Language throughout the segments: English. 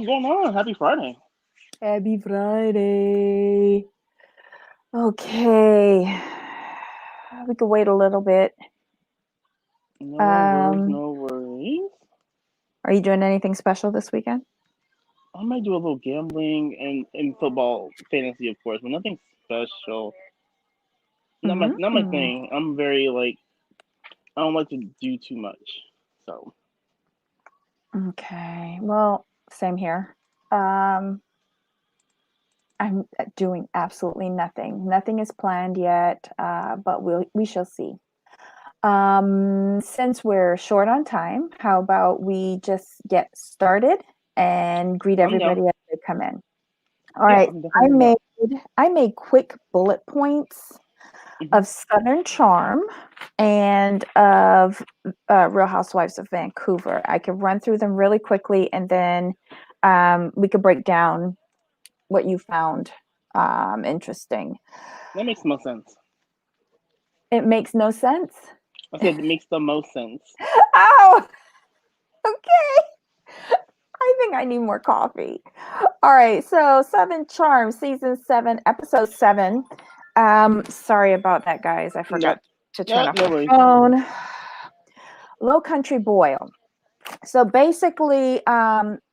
what's going on? Happy Friday. Happy Friday. Okay. We could wait a little bit. No worries, Um, no worries. are you doing anything special this weekend? I might do a little gambling and football fantasy, of course, but nothing special. Not my Mm-hmm. thing. I'm very like I don't like to do too much. So Okay. Well, same here. Um, I'm doing absolutely nothing. Nothing is planned yet, but we shall see. Since we're short on time, how about we just get started and greet I'm down. everybody as they come in? All Yeah, right. I'm I definitely made down. I made quick bullet points Hmm. of Southern Charm and of Real Housewives of Vancouver. I could run through them really quickly, and then we could break down what you found interesting. That makes the most sense. It makes no sense. I said it makes the most sense. Oh, okay. I think I need more coffee. All right, so Southern Charm, season 7, episode 7. Sorry about that, guys. I No, forgot to turn no, off no my worries. phone. Low Country Boil. So basically,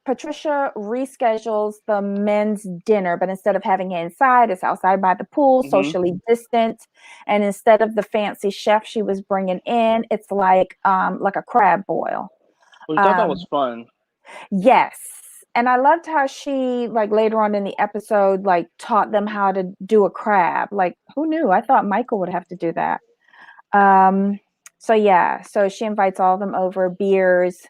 Patricia reschedules the men's dinner, but instead of having it inside, it's outside by the pool, Hmm. socially distant. And instead of the fancy chef she was bringing in, it's like a crab boil. Which I thought was Um, fun. yes. And I loved how she, like later on in the episode, like taught them how to do a crab. Like, who knew? I thought Michael would have to do that. Um, so yeah, so she invites all of them over, beers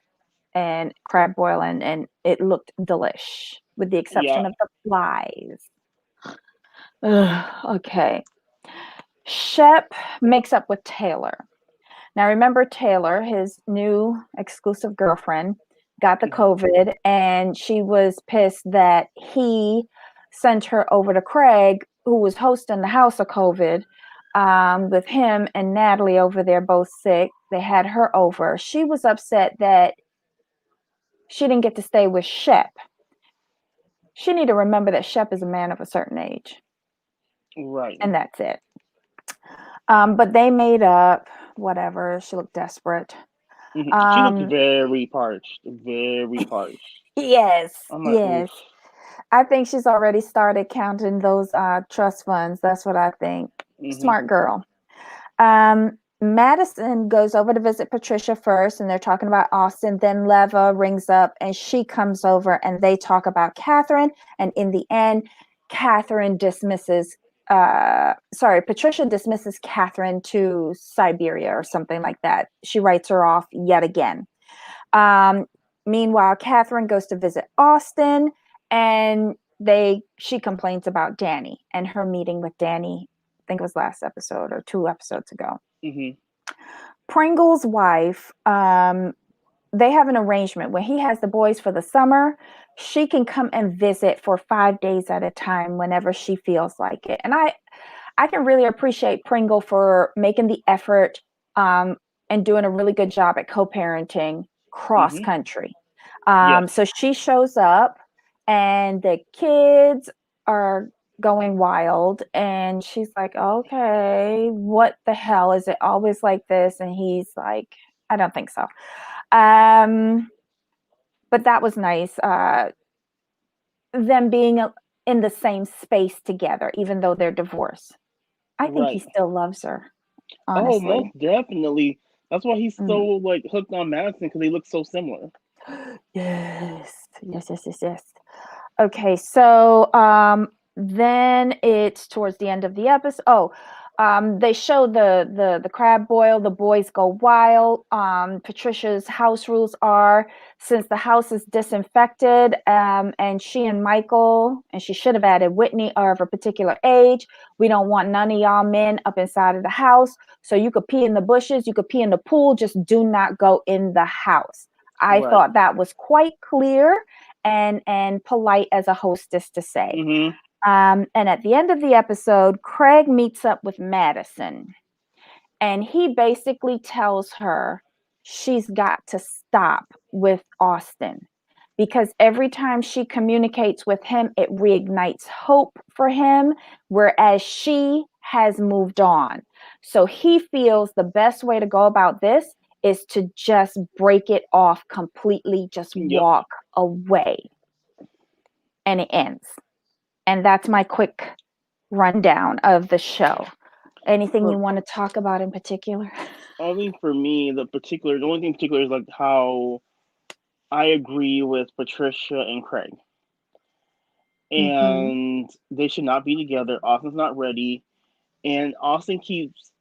and crab boil, and it looked delish, with the Yeah, exception of the flies. Ugh, okay. Shep makes up with Taylor. Now, remember Taylor, his new exclusive girlfriend, got the hmm, COVID, and she was pissed that he sent her over to Craig, who was hosting the House of COVID, with him and Natalie over there, both sick. They had her over. She was upset that she didn't get to stay with Shep. She need to remember that Shep is a man of a certain age, right. and that's it. But they made up. Whatever. She looked desperate. She looked Um, very parched, very parched. yes, I'm like, oof. yes. I think she's already started counting those trust funds. That's what I think. Hmm. Smart girl. Madison goes over to visit Patricia first, and they're talking about Austen. Then Leva rings up, and she comes over, and they talk about Catherine. And in the end, Catherine dismisses. Patricia dismisses Catherine to Siberia or something like that. She writes her off yet again. Um, Meanwhile, Catherine goes to visit Austen, and she complains about Danny and her meeting with Danny. I think it was last episode or 2 episodes ago. Hmm. Pringle's wife, they have an arrangement when he has the boys for the summer. She can come and visit for 5 days at a time whenever she feels like it. And I can really appreciate Pringle for making the effort, and doing a really good job at co-parenting cross Hmm. country. Yes. So she shows up, and the kids are going wild, and she's like, okay, what the hell, is it always like this? And he's like, I don't think so. um but that was nice, them being in the same space together, even though they're divorced. I think he Right. still loves her, Oh, most honestly. definitely. That's why he's so Mm. like hooked on Madison because they look so similar. Yes, yes, yes, yes, yes. Okay, so then it's towards the end of the episode. Oh, they show the crab boil. The boys go wild. Patricia's house rules are, since the house is disinfected, and she and Michael, and she should have added Whitney, are of a particular age. We don't want none of y'all men up inside of the house. So you could pee in the bushes, you could pee in the pool, just do not go in the house. I Right. thought that was quite clear and polite as a hostess to say. Hmm. And at the end of the episode, Craig meets up with Madison, and he basically tells her she's got to stop with Austen, because every time she communicates with him, it reignites hope for him, whereas she has moved on. So he feels the best way to go about this is to just break it off completely, just Yep. walk away. And it ends. And that's my quick rundown of the show. Anything you For want to talk about in particular? I think for me, the only thing in particular is like how I agree with Patricia and Craig, Mm-hmm. and they should not be together. Austin's not ready, and Austin keeps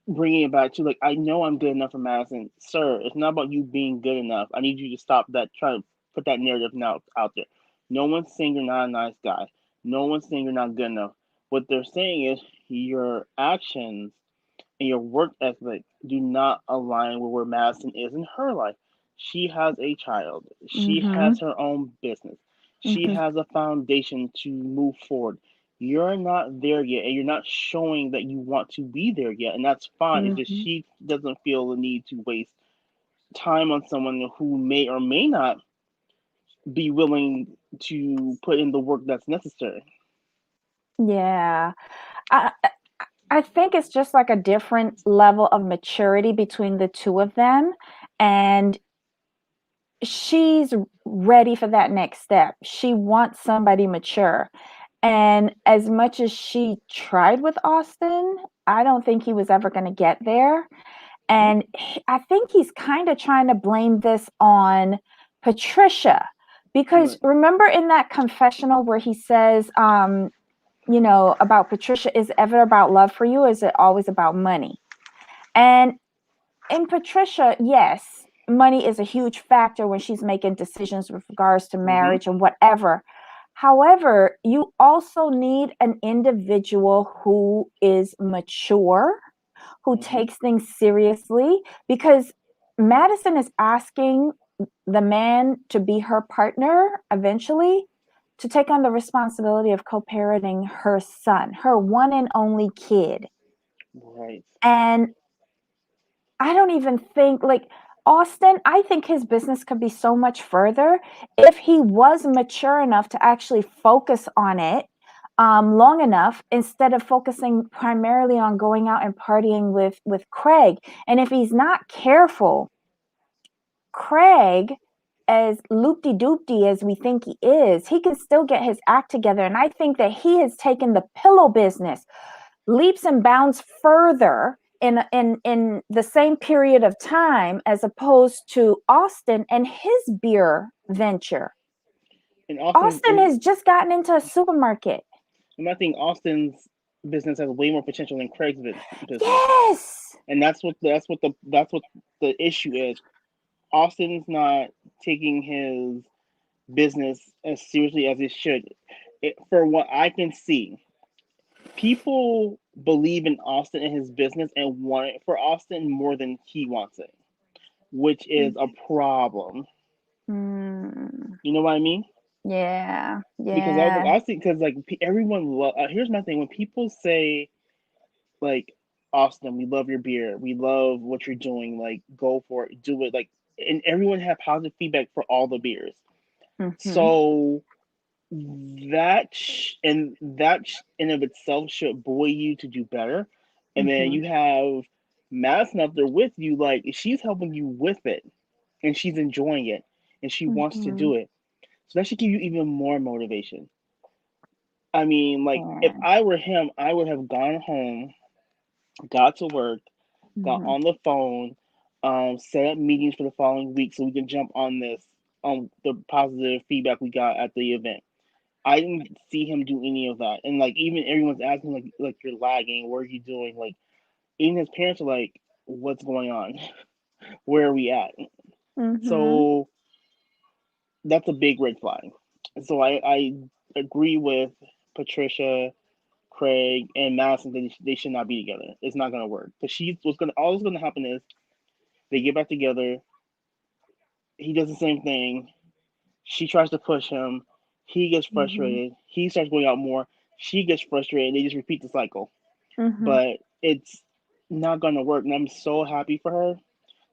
bringing it back to like, I know I'm good enough for Madison, sir. It's not about you being good enough. I need you to stop that. Trying to put that narrative now out there. No one's saying you're not a nice guy. No one's saying you're not good enough. What they're saying is your actions and your work ethic do not align with where Madison is in her life. She has a child. She Mm-hmm. has her own business. She Mm-hmm. has a foundation to move forward. You're not there yet, and you're not showing that you want to be there yet, and that's fine. It's just Mm-hmm. she doesn't feel the need to waste time on someone who may or may not be willing to put in the work that's necessary. Yeah. I I think it's just like a different level of maturity between the two of them. And she's ready for that next step. She wants somebody mature. And as much as she tried with Austen, I don't think he was ever going to get there. Mhm. And I think he's kind of trying to blame this on Patricia. Because Right. remember in that confessional where he says, about Patricia, is it ever about love for you? Or is it always about money? And in Patricia, yes, money is a huge factor when she's making decisions with regards to Mhm. marriage and whatever. However, you also need an individual who is mature, who Mhm. takes things seriously, because Madison is asking the man to be her partner eventually to take on the responsibility of co-parenting her son, her one and only kid. Right. And I don't even think like Austen, I think his business could be so much further if he was mature enough to actually focus on it long enough instead of focusing primarily on going out and partying with Craig. And if he's not careful, Craig, as loopty doopty as we think he is, he can still get his act together. And I think that he has taken the pillow business leaps and bounds further in the same period of time as opposed to Austen and his beer venture. And Austin, Austen has just gotten into a supermarket. and I think Austin's business has way more potential than Craig's business, Yes. and that's what the issue is. Austin's not taking his business as seriously as it should. For what I can see, people believe in Austin and his business and want it for Austin more than he wants it, which is a problem. Mm, You know what I mean? yeah. Because I was like, Yeah. I think because like everyone here's my thing: when people say like, Austin, we love your beer, we love what you're doing, like go for it, do it, like, and everyone had positive feedback for all the beers. Mm-hmm. So that in of itself should buoy you to do better. And then Mm-hmm. you have Madison up there with you, like she's helping you with it, and she's enjoying it, and she wants to Mm-hmm. do it. So that should give you even more motivation. I mean, like if Yeah. I were him, I would have gone home, got to work, got Mm-hmm. on the phone, set up meetings for the following week so we can jump on this, on the positive feedback we got at the event. I didn't see him do any of that, and like even everyone's asking like you're lagging. What are you doing? Like even his parents are like, "What's going on? Where are we at?" Mm-hmm. So that's a big red flag. So I agree with Patricia, Craig, and Madison that they should not be together. It's not gonna work because she's what's gonna all that's gonna happen is they get back together. He does the same thing. She tries to push him. He gets Mm-hmm. frustrated. He starts going out more. She gets frustrated. They just repeat the cycle. Mm-hmm. But it's not gonna work. And I'm so happy for her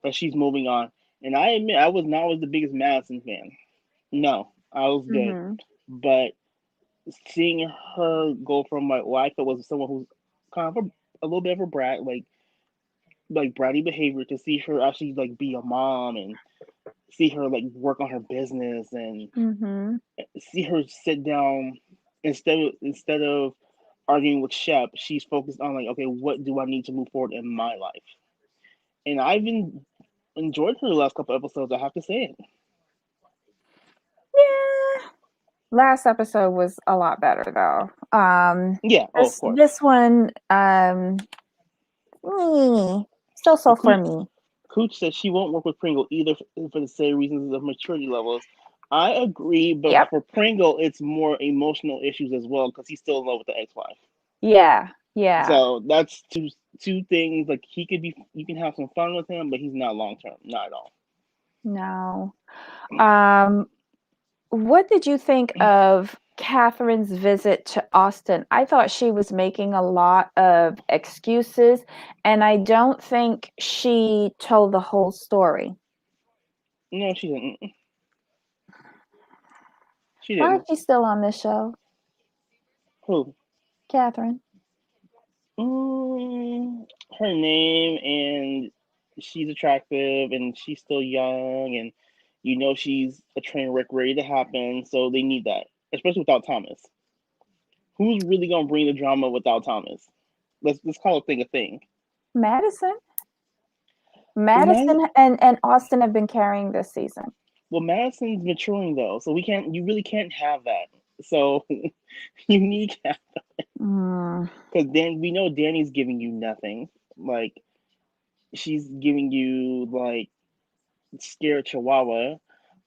that she's moving on. And I admit I was not always the biggest Madison fan. No, I was good, Mm-hmm. but seeing her go from what I thought was someone who's kind of a little bit of a brat, like bratty behavior, to see her actually like be a mom and see her like work on her business and Mm-hmm. see her sit down instead of arguing with Shep, she's focused on like, okay, what do I need to move forward in my life? And enjoyed her last couple episodes. I have to say it. Yeah. Last episode was a lot better though. Yeah. Oh, of course. This one, so so Well, for me. Cooch said she won't work with Pringle either for the same reasons of maturity levels. I agree, but Yep. for Pringle, it's more emotional issues as well because he's still in love with the ex-wife. Yeah. Yeah. So that's two things. Like he could be, you can have some fun with him, but he's not long term, not at all. No. Um, what did you think of Catherine's visit to Austen? I thought she was making a lot of excuses, and I don't think she told the whole story. No, she didn't. She Why is didn't. she still on this show, Who? Catherine? Mm, her name, and she's attractive and she's still young, and she's a train wreck ready to happen. So they need that, especially without Thomas. Who's really gonna bring the drama without Thomas? Let's call a thing a thing. Madison? Well, Madison and Austen have been carrying this season. Madison's maturing though, so we can't. You really can't have that. So you need Mm, because then we know Danny's giving you nothing. Like she's giving you like scared Chihuahua,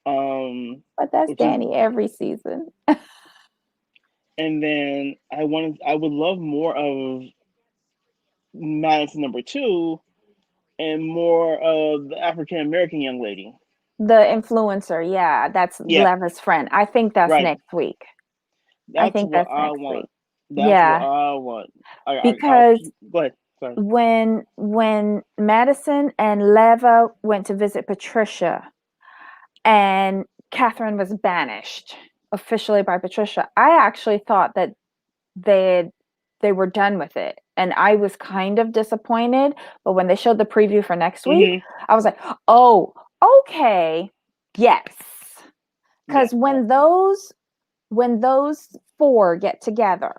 but that's which is, Danny every season. and then I would love more of Madison number two and more of the African American young lady. The influencer, yeah, that's Yeah, Leva's friend. I think that's right. next week. I That's think what that's I next want. week. That's what Yeah, I want. I'll because go ahead. Sorry. when Madison and Leva went to visit Patricia and Catherine was banished officially by Patricia, I actually thought that they they were done with it. And I was kind of disappointed. But when they showed the preview for next week, Mm-hmm. I was like, oh, okay, yes. Yeah. Because when those four get together,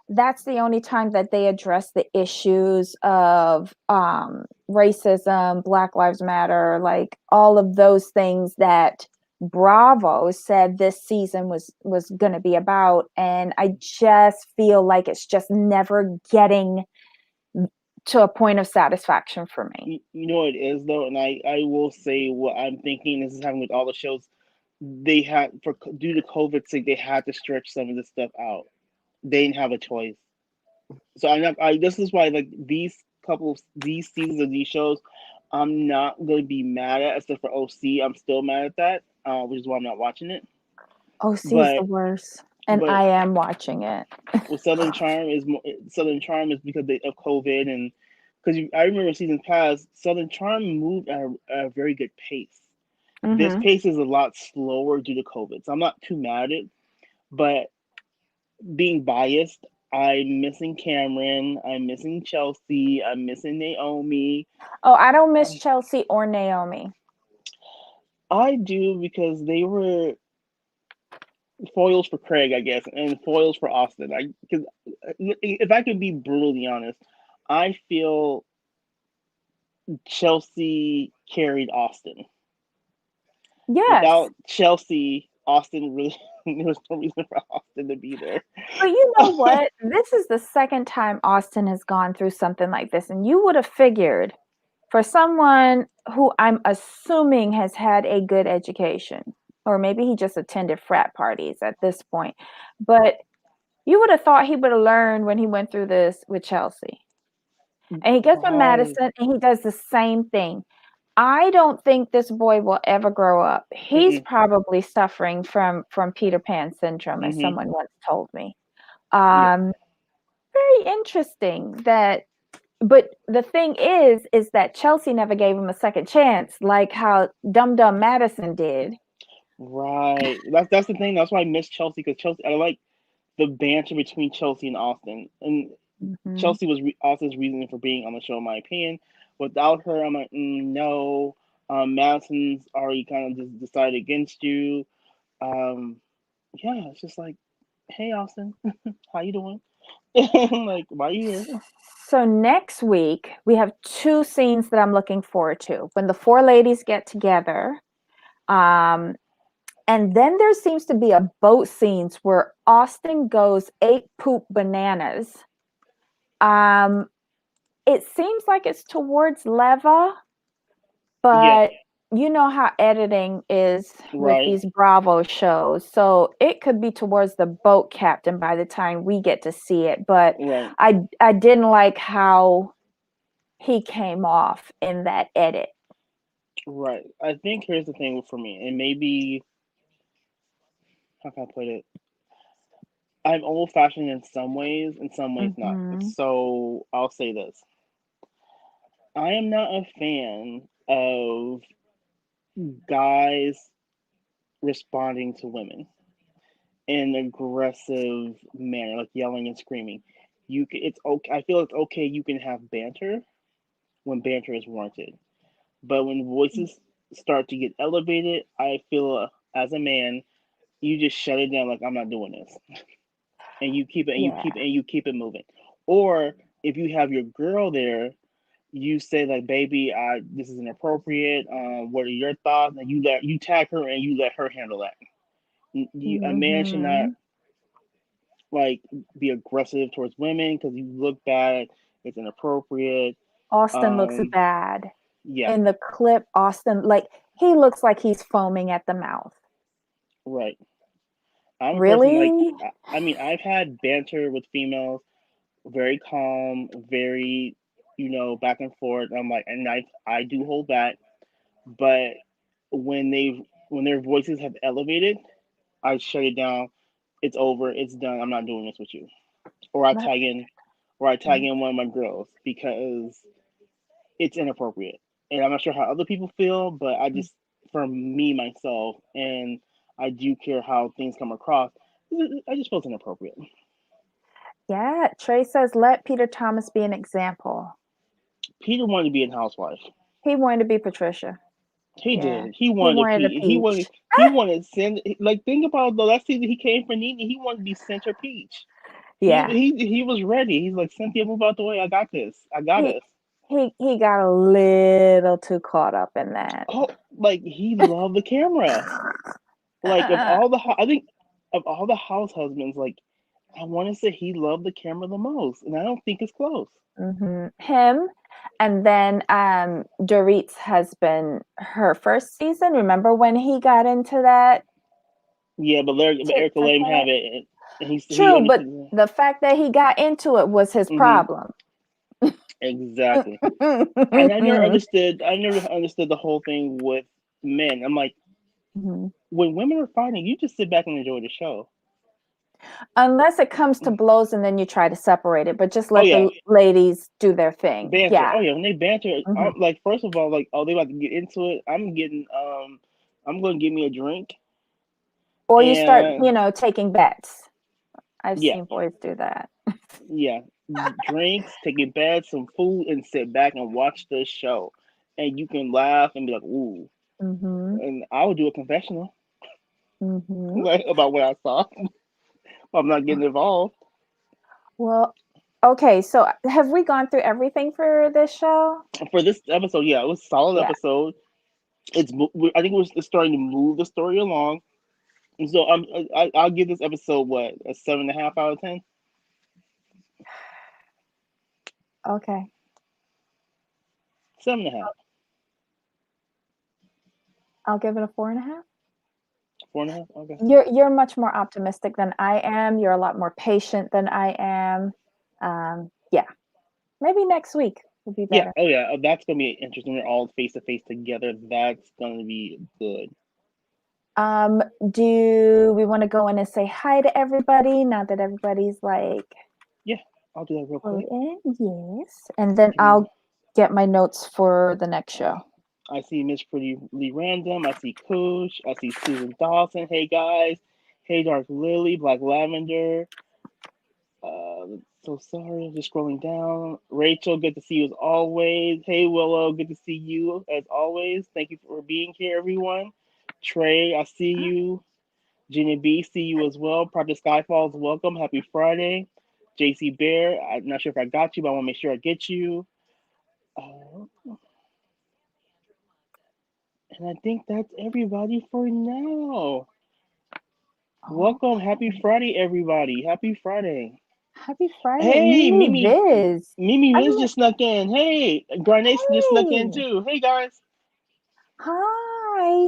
that's the only time that they address the issues of racism, Black Lives Matter, like all of those things that Bravo said this season was going to be about. And I just feel like it's just never getting to a point of satisfaction for me. You know what it is though, and I will say what I'm thinking. This is happening with all the shows. They had for due to COVID sake, they had to stretch some of this stuff out. They didn't have a choice. So I'm not. This is why like these seasons of these shows, I'm not gonna be mad at. Except for OC, I'm still mad at that, which is why I'm not watching it. OC is the But worst, and but I am watching it. with Southern Charm is because of COVID, and because I remember seasons past, Southern Charm moved at a very good pace. This Mm-hmm. pace is a lot slower due to COVID, so I'm not too mad at it. But being biased, I'm missing Cameron, I'm missing Chelsea, I'm missing Naomi. Oh, I don't miss Um, Chelsea or Naomi. I do because they were foils for Craig, I guess, and foils for Austen. Because if I could be brutally honest, I feel Chelsea carried Austen. Yes. Without Chelsea, Austen really there was no reason for Austen to be there. But you know what? This is the second time Austen has gone through something like this. And you would have figured for someone who I'm assuming has had a good education, or maybe he just attended frat parties at this point, but you would have thought he would have learned when he went through this with Chelsea. And he gets with Why? Madison and he does the same thing. I don't think this boy will ever grow up. He's Mm-mm. probably suffering from Peter Pan syndrome, as Mm-hmm. someone once told me. Yeah. Um, very interesting that, but the thing is that Chelsea never gave him a second chance, like how Dum Dum Madison did. Right. That's the thing. That's why I miss Chelsea because Chelsea. I like the banter between Chelsea and Austen, and Mm-hmm. Chelsea was Austin's reason for being on the show, in my opinion. Without her, I'm like, no. Madison's already kind of just decided against you. Um, yeah, it's just like, hey, Austin, how you doing? Like, why are you here? So next week we have two scenes that I'm looking forward to. When the four ladies get together, um, and then there seems to be a boat scenes where Austen goes ape poop bananas. Um, it seems like it's towards Leva, Yeah, but you know how editing is with right, these Bravo shows. So it could be towards the boat captain by the time we get to see it. But right, I didn't like how he came off in that edit. right. I think here's the thing for me, and maybe how can I put it? I'm old fashioned in some ways not. Mm-hmm. So I'll say this: I am not a fan of guys responding to women in an aggressive manner, like yelling and screaming. It's okay. I feel it's okay. You can have banter when banter is warranted, but when voices start to get elevated, I feel as a man, you just shut it down. Like I'm not doing this, and you keep it, and Yeah. you keep it moving. Or if you have your girl there, you say like, "Baby, this is inappropriate. What are your thoughts?" And you tag her and you let her handle that. A man should not Mm-hmm. like be aggressive towards women because you look bad. It's inappropriate. Austen looks Um, bad. yeah, In the clip, Austen, like, he looks like he's foaming at the mouth. right. I'm a person like Really? I mean I've had banter with females, very calm, very back and forth. I'm like, and I do hold back, but when their voices have elevated, I shut it down. It's over. It's done. I'm not doing this with you. Or I That's tag in, or I tag in one of my girls because it's inappropriate. And I'm not sure how other people feel, but for me, myself, and I do care how things come across, I just feel it's inappropriate. yeah. Trey says, let Peter Thomas be an example. Peter wanted to be in Housewife. He wanted to be Patricia. He Yeah. did. He He wanted to wanted a Peach. peach. He wanted like think about the last season he came for Nene. He wanted to be Center Peach. Yeah. He was ready. He's like, Cynthia, move out the way. I got this. I got He us. he got a little too caught up in that. Oh, like he loved the camera. Like of all the I think of all the house husbands, like I want to say he loved the camera the most, and I don't think it's close. Him, and then Dorit's husband, her first season. Remember when he got into that Yeah, but tit Erica for let him have tat? it, and he True, but understood. the fact that he got into it was his Hmm. problem. Exactly. And I never understood. I never understood the whole thing with men. I'm like, when women are fighting, you just sit back and enjoy the show. Unless it comes to blows and then you try to separate it, but just Oh let yeah, the ladies do their thing. banter. Yeah. Oh yeah, when they banter, Hmm. I'm like, first of all, like, oh, they about to get into it. I'm gonna give me a drink, Or you start, and taking bets. I've yeah, seen boys do that. yeah, drinks, take a bed, some food, and sit back and watch the show, and you can laugh and be like, ooh, Hmm. and I would do a confessional Hmm. like about what I saw. I'm not getting involved Well, okay. So have we gone through everything for this show? for this episode. Yeah, it was a solid Yeah. episode. I think it's starting to move the story along. And so I'll give this episode what a 7.5 out of 10. Okay. 7.5, I'll give it a 4.5. 4.5. Okay. You're much more optimistic than I am. You're a lot more patient than I am. Yeah. Maybe next week will be Yeah. better. Oh yeah. That's gonna be interesting. We're all face to face together. That's gonna be good. Um, do we want to go in and say hi to everybody now that everybody's like Yeah. I'll do that real pulled quick. in? Yes. And then Give me. I'll get my notes for the next show. I see Miss Pretty Lee Random. I see Cooch. I see Susan Dawson. Hey guys. Hey Dark Lily, Black Lavender. So sorry, just scrolling down. Rachel, good to see you as always. Hey Willow, good to see you as always. Thank you for being here, everyone. Trey, I see you. Jenny B, see you as well. Project Skyfalls, welcome. Happy Friday. JC Bear, I'm not sure if I got you, but I want to make sure I get you. Uh, and I think that's everybody for now. Oh, Welcome. Happy Friday, everybody. Happy Friday. happy Friday, Hey, Mimi Mimi. Viz. Mimi I Wiz don't know. just snuck in. Hey, Garnace just snuck in Hey, too. Hey, guys. hi.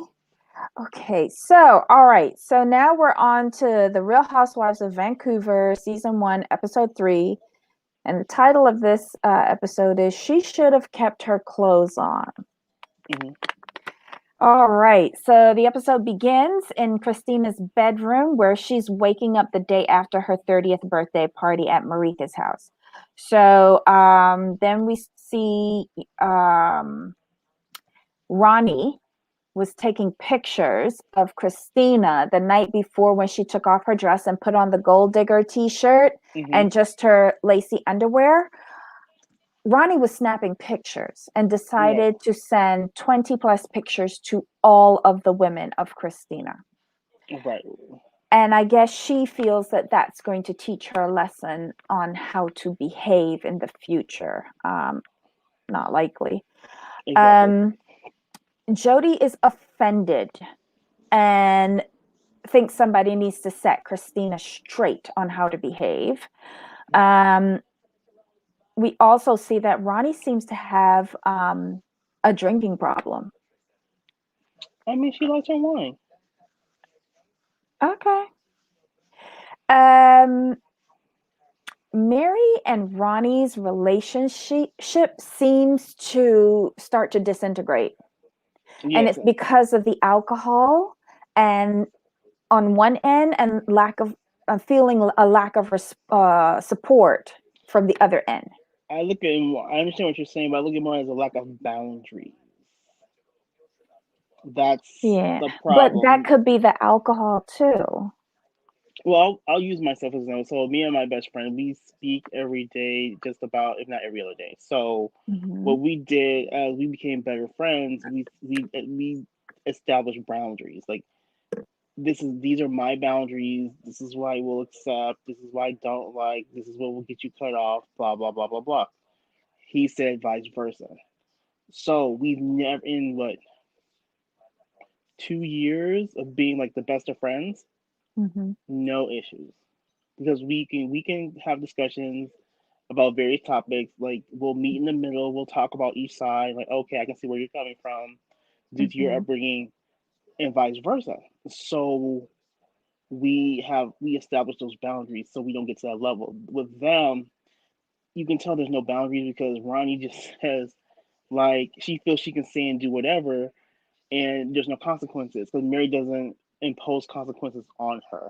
Okay, so all right, so now we're on to the Real Housewives of Vancouver, season 1, episode 3, and the title of this episode is "She Should Have Kept Her Clothes On." Hmm. All right, so the episode begins in Christina's bedroom where she's waking up the day after her 30th birthday party at Marika's house. So then we see Ronnie was taking pictures of Christina the night before when she took off her dress and put on the gold digger t-shirt Hmm. and just her lacy underwear. Ronnie was snapping pictures and Right. decided to send 20 plus pictures to all of the women of Christina. Right. And I guess she feels that that's going to teach her a lesson on how to behave in the future. Not likely. Exactly. Um, Jody is offended and thinks somebody needs to set Christina straight on how to behave. Um, we also see that Ronnie seems to have a drinking problem. I mean, she likes her wine. Okay. Um, Mary and Ronnie's relationship seems to start to disintegrate. And Yes. it's because of the alcohol and on one end and lack of feeling a lack of support from the other end. I look at it more, I understand what you're saying, but I look at it more as a lack of boundaries. That's Yeah, the but that problem. could be the alcohol too. Well, I'll use myself as an example. So me and my best friend, we speak every day, just about, if not every other day. So Hmm. what we did as we became better friends, we established boundaries. Like, these are my boundaries. This is what I will accept. This is what I don't like. This is what will get you cut off. Blah blah blah blah blah. He said vice versa. So we've never, in what, 2 years of being like the best of friends, Hmm. no issues, because we can have discussions about various topics. Like, we'll meet in the middle. We'll talk about each side. Like, okay, I can see where you're coming from due to your Hmm. upbringing, and vice versa. So we establish those boundaries so we don't get to that level. With them, you can tell there's no boundaries because Ronnie just says, like, she feels she can say and do whatever, and there's no consequences because Mary doesn't impose consequences on her.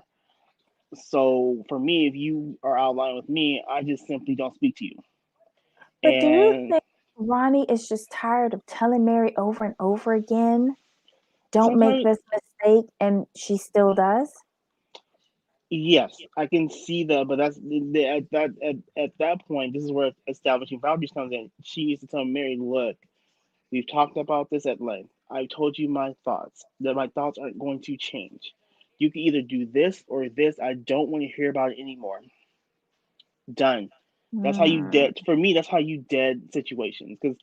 So for me, if you are out of line with me, I just simply don't speak to you. But do you And think Ronnie is just tired of telling Mary over and over again, don't make sometimes, this mistake, and she still does? yes, I can see that, but at that point, this is where establishing boundaries comes in. She needs to tell Mary, look, we've talked about this at length. I've told you my thoughts, that my thoughts aren't going to change. You can either do this or this. I don't want to hear about it anymore. Done. That's how you Mm, dead. For me, that's how you dead situations. Because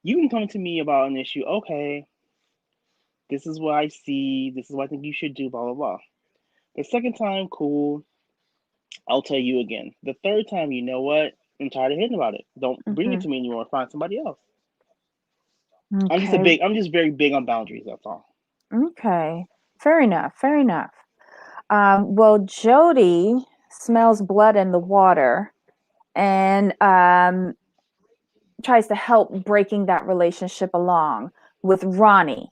you can come to me about an issue. Okay, this is what I see. This is what I think you should do. Blah blah blah. The second time, cool. I'll tell you again. The third time, you know what? I'm tired of hearing about it. Don't bring it mhm. to me anymore. Find somebody else. Okay, I'm just very big on boundaries. That's all. okay. Fair enough, fair enough. Well, Jody smells blood in the water and tries to help breaking that relationship along with Ronnie.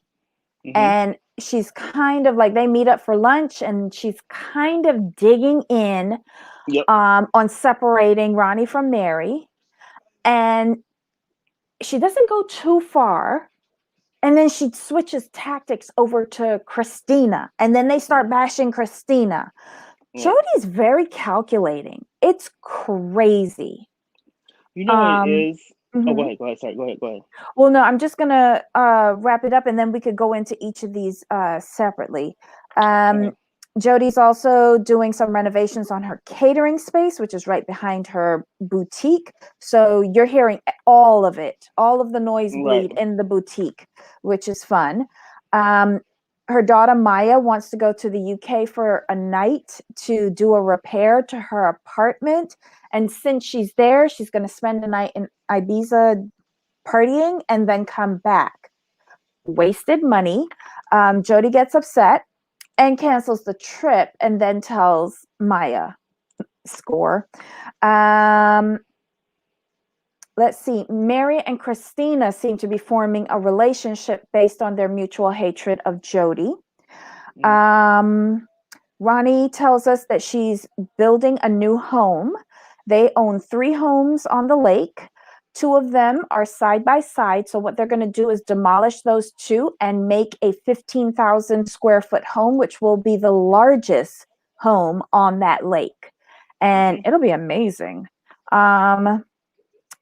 Hmm. And she's kind of like they meet up for lunch and she's kind of digging in Yep. on separating Ronnie from Mary. And she doesn't go too far, And then she switches tactics over to Christina, and then they start bashing Christina. Right. Jody's very calculating. It's crazy. You know what it Um, is? Oh, go mhm. ahead. Go ahead. Sorry. Go ahead. Go ahead. Well, no, I'm just gonna wrap it up, and then we could go into each of these separately. Um, Okay. Jody's also doing some renovations on her catering space, which is right behind her boutique. So you're hearing all of it, all of the noise Right. bleed in the boutique, which is fun. Um, her daughter Maya wants to go to the UK for a night to do a repair to her apartment. And since she's there, she's going to spend the night in Ibiza partying and then come back. Wasted money. Jody gets upset and cancels the trip and then tells Maya, score. Um, let's see. Mary and Christina seem to be forming a relationship based on their mutual hatred of Jody. Mm-hmm. Um, Ronnie tells us that she's building a new home. They own 3 homes on the lake. 2 of them are side by side. So, what they're going to do is demolish those 2 and make a 15,000 square foot home, which will be the largest home on that lake. And Mm-hmm. it'll be amazing. Um,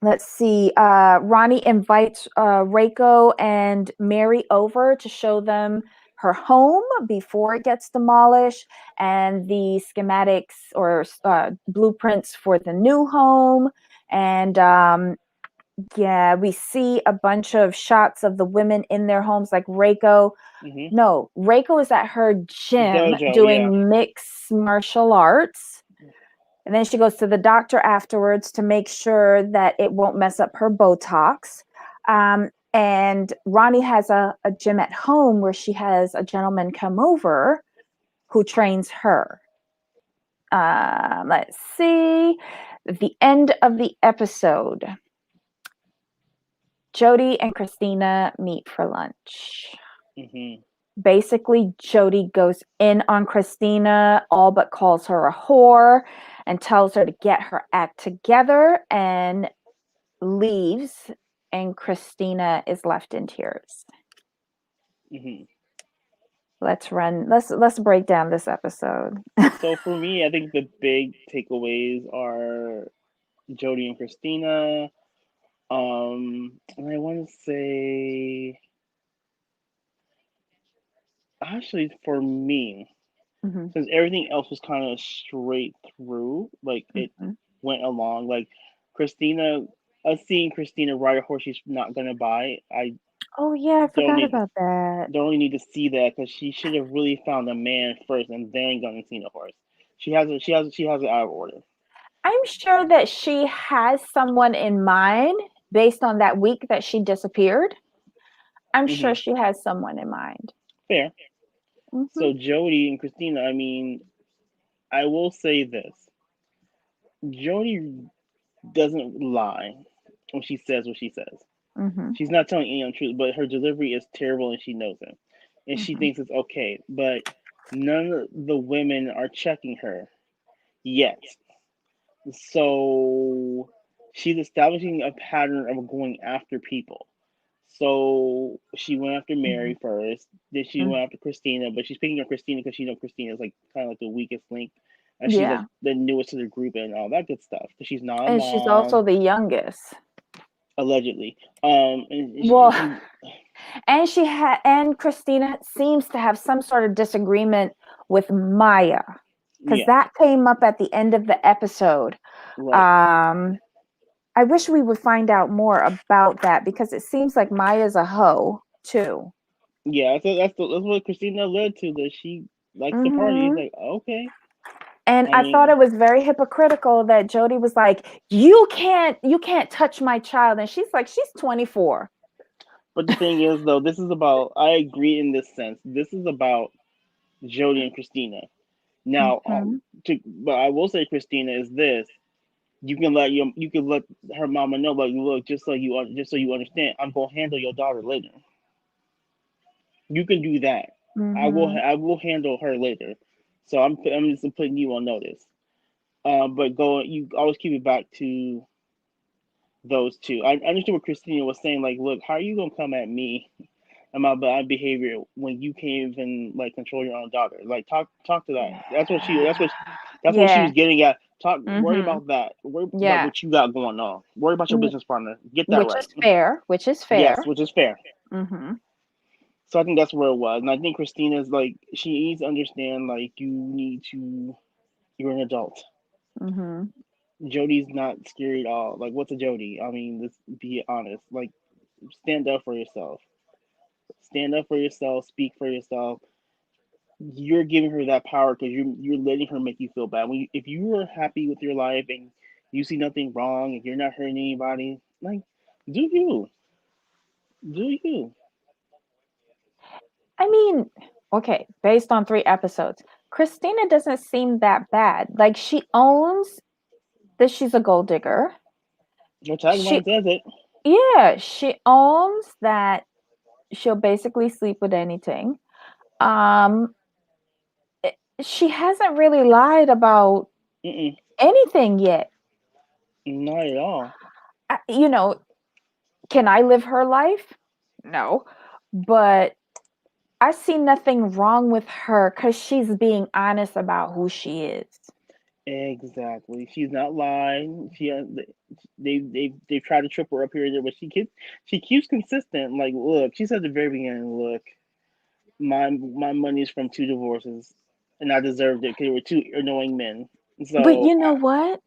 let's see. Ronnie invites Reiko and Mary over to show them her home before it gets demolished and the schematics or blueprints for the new home. And yeah, we see a bunch of shots of the women in their homes, like Reiko. Mm-hmm. No, Reiko is at her gym Dojo. Yeah. doing mixed martial arts, and then she goes to the doctor afterwards to make sure that it won't mess up her Botox. And Ronnie has a gym at home where she has a gentleman come over who trains her. Let's see. The end of the episode. Jody and Christina meet for lunch. Mm-hmm. Basically, Jody goes in on Christina, all but calls her a whore and tells her to get her act together and leaves. And Christina is left in tears. Mm-hmm. Let's break down this episode. So for me, I think the big takeaways are Jody and Christina. And I want to say, actually, for me, Mhm, since everything else was kind of straight through, like it mhm. went along. Like Christina, us seeing Christina ride a horse she's not gonna buy, I Oh yeah, I don't forgot need about that. don't really need to see that because she should have really found a man first and then gone and seen a horse. She has it out of order. I'm sure that she has someone in mind based on that week that she disappeared. I'm Hmm. sure she has someone in mind. Fair. Hmm. So Jody and Christina, I mean, I will say this: Jody doesn't lie when she says what she says. Hmm. She's not telling any untruth, but her delivery is terrible and she knows it. And she Hmm. thinks it's okay. But none of the women are checking her yet. So she's establishing a pattern of going after people. So she went after Hmm. Mary first. Then she went after Christina, but she's picking up Christina because she knows Christina is like kind of like the weakest link, and she's like Yeah. the newest to the group and all that good stuff. Because she's not a And she's also mom, the youngest. allegedly. And Well, she and Christina seems to have some sort of disagreement with Maya because yeah, that came up at the end of the episode. right. Um, I wish we would find out more about that because it seems like Maya's a hoe too. Yeah, so that's what Christina led to. That she likes to party. It's Hmm. like okay, And I I thought mean, it was very hypocritical that Jody was like, you can't touch my child," and she's like, she's 24. but the thing is though, this is about. I agree in this sense. This is about Jody and Christina. Now, Hmm. but I will say Christina is this. You can let her mama know like look just so you understand. I'm gonna handle your daughter later. You can do that. Hmm. I will handle her later. So I'm just putting you on notice. But go you always keep it back to those two. I understood what Christina was saying. Like, look, how are you gonna come at me about bad behavior when you can't even like control your own daughter. Like talk to that. That's what she Yeah. was getting at. Talk worry Mhm. about that. Worry about Yeah. what you got going on. Worry about your Mm, business partner. Get that which right. is fair. Which is Yes, fair. which is fair. Mhm. So I think that's where it was. And I think Christina's like she needs to understand like you need to you're an adult. Mhm. Jody's not scary at all. Like what's a Jody? I mean, let's be honest. Like stand up for yourself. Stand up for yourself, speak for yourself. You're giving her that power because you're letting her make you feel bad. If you are happy with your life and you see nothing wrong and you're not hurting anybody, like do you, do you? I mean, okay, based on 3 episodes, Christina doesn't seem that bad. Like she owns that she's a gold digger. Your She tagline says it. yeah, she owns that she'll basically sleep with anything. Um she hasn't really lied about Mm-mm, anything yet. not at all. You know, can I live her life? No. But I see nothing wrong with her cuz she's being honest about who she is. Exactly. She's not lying. They've tried to trip her up here and there, but she keeps consistent. Like, look, she said at the very beginning, look, my money is from 2 divorces, and I deserved it because they were two annoying men. But So, you know what?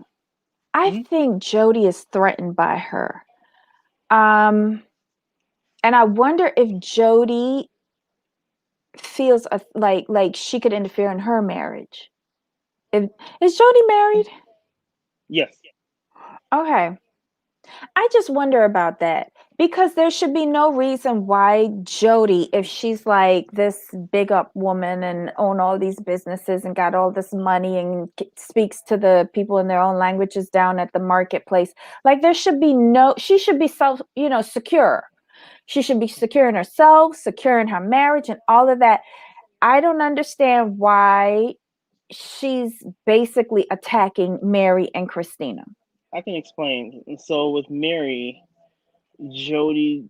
I mhm, think Jody is threatened by her. Um, and I wonder if Jody feels like she could interfere in her marriage. If, is Jody married? yes, Okay. I just wonder about that because there should be no reason why Jody, if she's like this big up woman and own all these businesses and got all this money and speaks to the people in their own languages down at the marketplace, like there should be no, she should be self, secure. She should be secure in herself, secure in her marriage, and all of that. I don't understand why she's basically attacking Mary and Christina. I can explain. So with Mary, Jody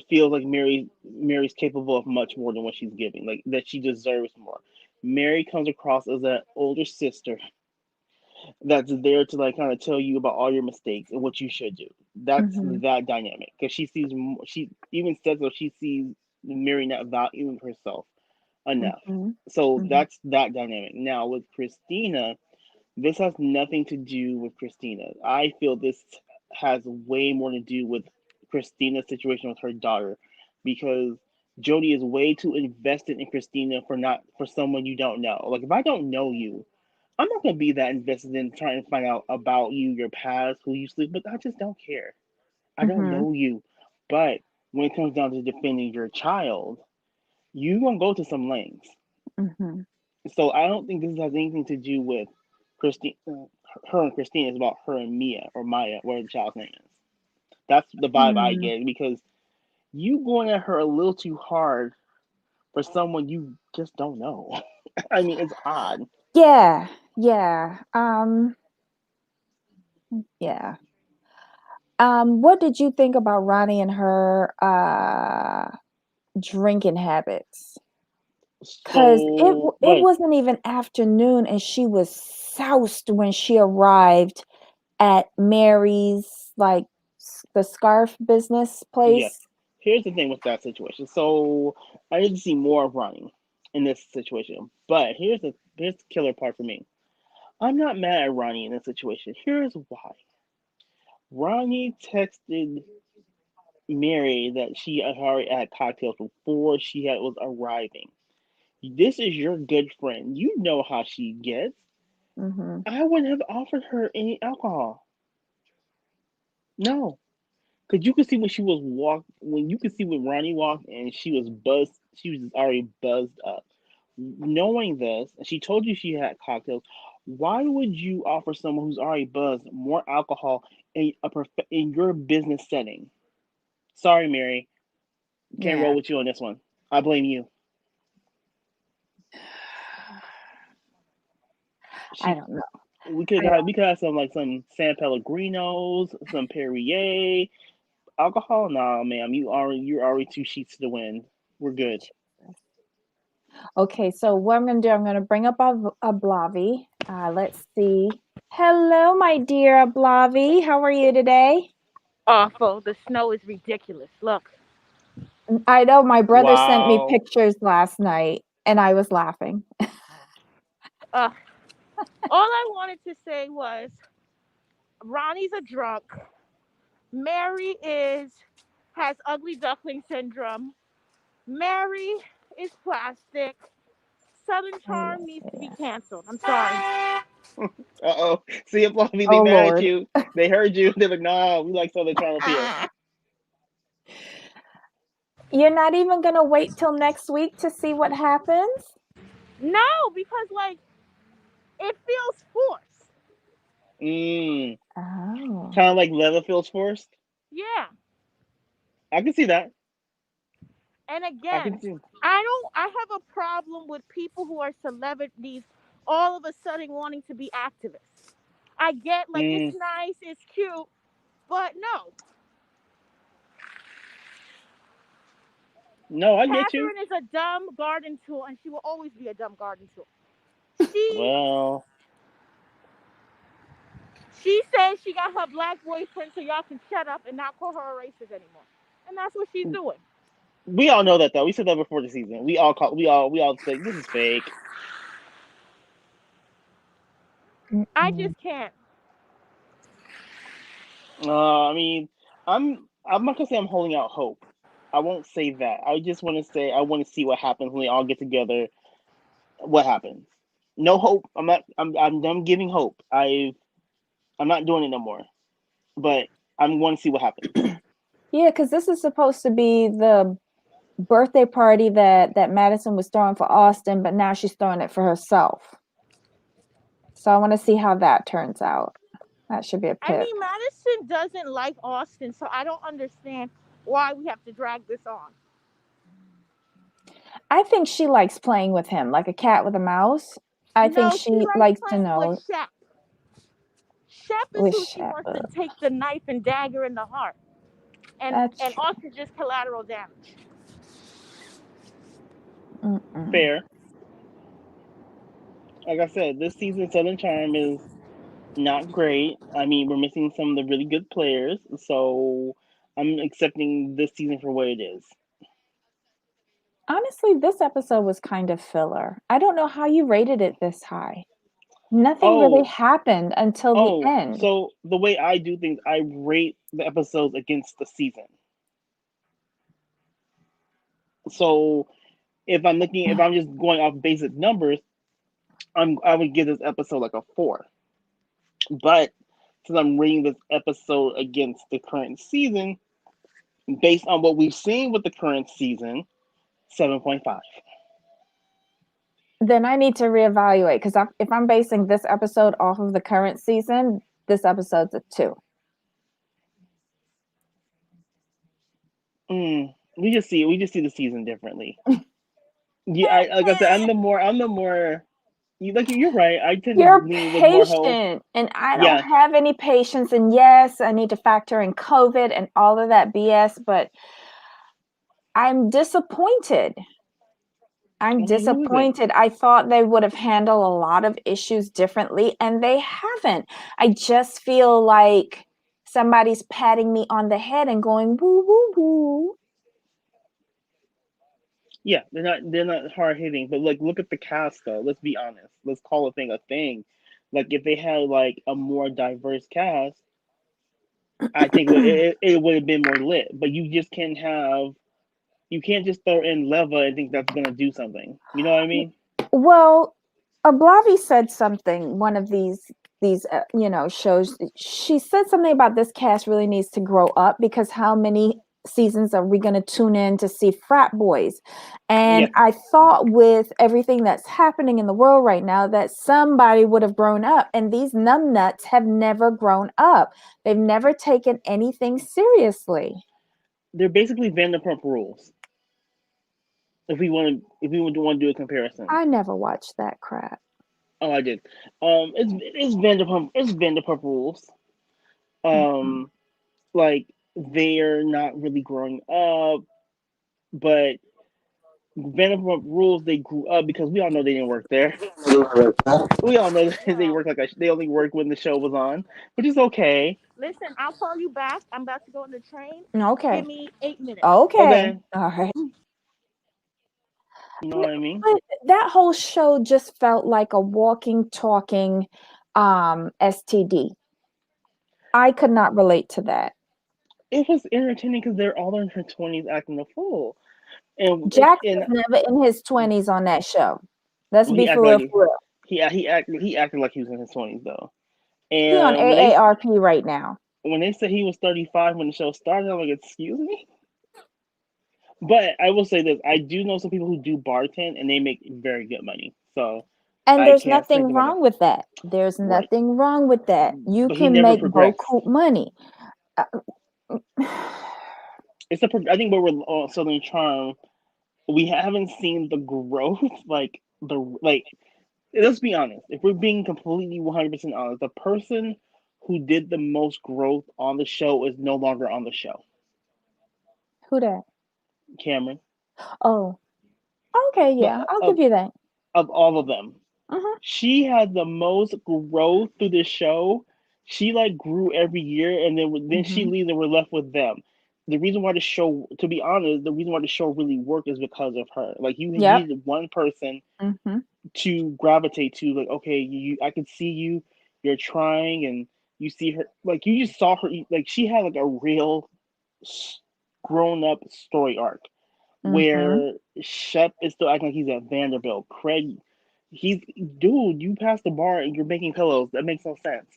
feels like Mary's capable of much more than what she's giving. Like that she deserves more. Mary comes across as an older sister that's there to like kind of tell you about all your mistakes and what you should do. That's Mhm. that dynamic because she even says that she sees Mary not valuing herself enough. Mhm. So Mhm. that's that dynamic. Now with Christina, this has nothing to do with Christina. I feel this has way more to do with Christina's situation with her daughter because Jody is way too invested in Christina for someone you don't know. Like if I don't know you, I'm not gonna be that invested in trying to find out about you, your past, who you sleep with. I just don't care. I don't Mhm. know you. But when it comes down to defending your child, you gonna go to some lengths. Mhm. So I don't think this has anything to do with Christine, her and Christine. It's about her and Mia or Maya, whatever the child's name is. That's the vibe I Hmm. get because you going at her a little too hard for someone you just don't know. I mean, it's odd. Yeah. Yeah. Yeah. What did you think about Ronnie and her drinking habits? Cause So, it but wasn't even afternoon and she was soused when she arrived at Mary's like the scarf business yes, place. here's the thing with that situation. So I need to see more of Ronnie in this situation. But here's the killer part for me. I'm not mad at Ronnie in this situation. Here's why. Ronnie texted Mary that she had already had cocktails before was arriving. This is your good friend. You know how she gets. Mhm. I wouldn't have offered her any alcohol. No, because you could see when you could see when Ronnie walked and she was buzzed. She was already buzzed up. Knowing this, and she told you she had cocktails. Why would you offer someone who's already buzzed more alcohol in your business setting? Sorry, Mary, can't Yeah. roll with you on this one. I blame you. I She don't know. we could I have we could have some like some San Pellegrinos, some Perrier. Alcohol? Nah, ma'am. You're already two sheets to the wind. We're good. Okay, so what I'm going to do, I'm going to bring up Ablavi. Let's see. Hello, my dear Ablavi. How are you today? Awful. The snow is ridiculous. Look. I know my brother sent me Wow. pictures last night and I was laughing. Uh, all I wanted to say was Ronnie's a drunk. Mary is has ugly duckling syndrome. Mary is plastic. Southern Oh, Charm yes, needs to be yes. canceled. I'm sorry. Uh-oh. See if Fluffy, they Oh, mad at Lord. you. They heard you. They're like, nah, we like Southern Charm up here. You're not even going to wait till next week to see what happens? No, because like it feels forced. Mm. Oh. Kind of like Leatherfield's Forest. Yeah. I can see that. And I again, can see. I have a problem with people who are celebrities all of a sudden wanting to be activists. I get like it's Mm. nice, it's cute, but no. No, I get you. Catherine is a dumb garden tool and she will always be a dumb garden tool. She Well, she says she got her black boyfriend so y'all can shut up and not call her a racist anymore. And that's what she's doing. we all know that though. We said that before the season. We all think this is fake. I Mm-mm. just can't. I mean, I'm not gonna say I'm holding out hope. I won't say that. I just want to say I want to see what happens when they all get together. What happens? No hope. I'm not. I'm done giving hope. I'm not doing it no more. But I'm going to see what happens. Yeah, because this is supposed to be the birthday party that Madison was throwing for Austen, but now she's throwing it for herself. So I want to see how that turns out. That should be a I pip. mean, Madison doesn't like Austen, so I don't understand why we have to drag this on. I think she likes playing with him like a cat with a mouse. I think No, she she likes likes to playing with know Shep. Shep is with who she wants to Shepard. take the knife and dagger in the heart. And That's and true. Austin's just collateral damage. Mm-mm. Fair. Like I said, this season Southern Charm is not great. I mean, we're missing some of the really good players, so I'm accepting this season for what it is. Honestly, this episode was kind of filler. I don't know how you rated it this high. Nothing really Oh, happened until the end. so the way I do things, I rate the episodes against the season. So if I'm just going off basic numbers, I would give this episode like a 4. But since I'm rating this episode against the current season, based on what we've seen with the current season, 7.5. Then I need to reevaluate because if I'm basing this episode off of the current season, this episode's a 2. We just see the season differently. Yeah, like I said, I'm the more. You're right. I tend to You're lean with more hope. patient, and I don't Yeah, have any patience. And yes, I need to factor in COVID and all of that BS, but I'm disappointed. I'm I mean, who isn't? disappointed. I thought they would have handled a lot of issues differently, and they haven't. I just feel like somebody's patting me on the head and going, woo, woo, woo. Yeah, they're not hard hitting, but like look at the cast though. Let's be honest. Let's call a thing a thing. Like if they had like a more diverse cast, I think it would have been more lit. But you can't just throw in Leva and think that's gonna do something. You know what I mean? Well, Ablavi said something one of these shows. She said something about this cast really needs to grow up because how many seasons are we going to tune in to see frat boys? And Yeah, I thought with everything that's happening in the world right now that somebody would have grown up, and these numbnuts have never grown up. They've never taken anything seriously. they're basically Vanderpump Rules. If we want to do a comparison. I never watched that crap. Oh, I did. It's Vanderpump Rules. Mm-mm. Um, like they're not really growing up, but Vanderpump Rules, they grew up because we all know they didn't work there. We all know that they No. work like they only work when the show was on, which is okay. Listen, I'll call you back. I'm about to go on the train. Give Okay. me 8 minutes. Okay. Okay, All right. you know what I mean. But that whole show just felt like a walking, talking STD. I could not relate to that. It was entertaining because they're all in their 20s acting a fool, and like Jax and was never in his 20s on that show. Let's well, be for real, for real. he acted like he was in his 20s though. He on And AARP right now. when they said he was 35 when the show started, I'm like, excuse me. But I will say this: I do know some people who do bartend and they make very good money. So And I there's can't say nothing anything about wrong with that. There's that. Right, nothing wrong with that. You but he can never make progressed. beaucoup money. Uh, I think where we're Southern Charm, we haven't seen the growth. Like let's be honest. If we're being completely 100% honest, the person who did the most growth on the show is no longer on the show. Who that? Cameron, Oh, okay, but yeah, I'll give you that. of all of them, Uh-huh. she had the most growth through the show. She like grew every year, and then she Mm-hmm. leaves, and we're left with them. The reason why the show, to be honest, the reason why the show really worked is because of her. Like you Yep. needed one person Mm-hmm. to gravitate to. Like, okay, I can see you. You're trying, and you see her. Like you just saw her. Like she had like a real grown up story arc Mm-hmm. where Shep is still acting like he's at Vanderbilt. Craig, he's dude. You passed the bar and you're making pillows. That makes no sense.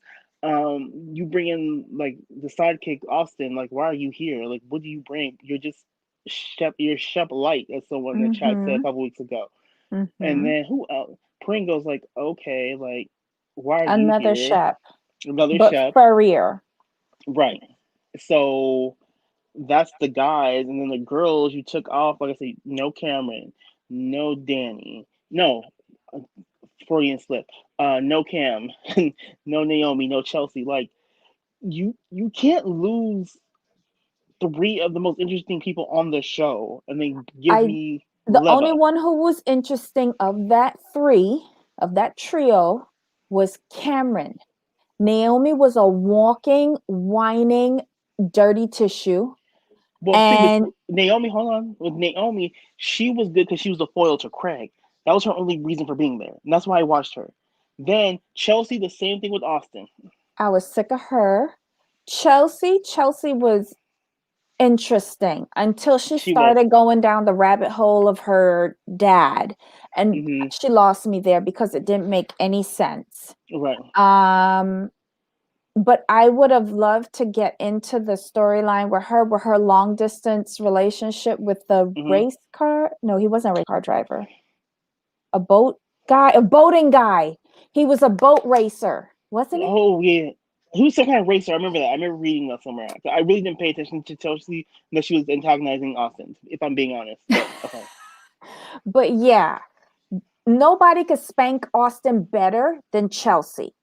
You bring in like the sidekick Austen. Like, why are you here? Like, what do you bring? You're just Shep. You're Shep light, as someone in the chat said a Mm-hmm. couple weeks ago. And Mm-hmm. then who else? Pringle's like, okay, like, why are you Another here? chef, Another but Shep, furrier. right? So that's the guys, and then the girls you took off. Like I said, no Cameron, no Danny, no Freudian slip, no Cam, no Naomi, no Chelsea. Like you can't lose three of the most interesting people on the show, and then give I me the only Leva. one who was interesting of that three, of that trio, was Cameron. Naomi was a walking, whining, dirty tissue. Well, see, with And Naomi, hold on. With Naomi, she was good because she was a foil to Craig. That was her only reason for being there, and that's why I watched her. Then Chelsea, the same thing with Austen. I was sick of her. Chelsea was interesting until she She was. started going down the rabbit hole of her dad. And Hmm. she lost me there because it didn't make any sense. Right. Um, but I would have loved to get into the storyline where her long distance relationship with the Hmm. race car. No, he wasn't a race car driver. A boat guy, a boating guy. He was a boat racer, wasn't he? Oh yeah. He was some kind of racer. I remember that. I remember reading that somewhere. I really didn't pay attention to Chelsea unless she was antagonizing Austen, if I'm being honest. But okay. But yeah, nobody could spank Austen better than Chelsea.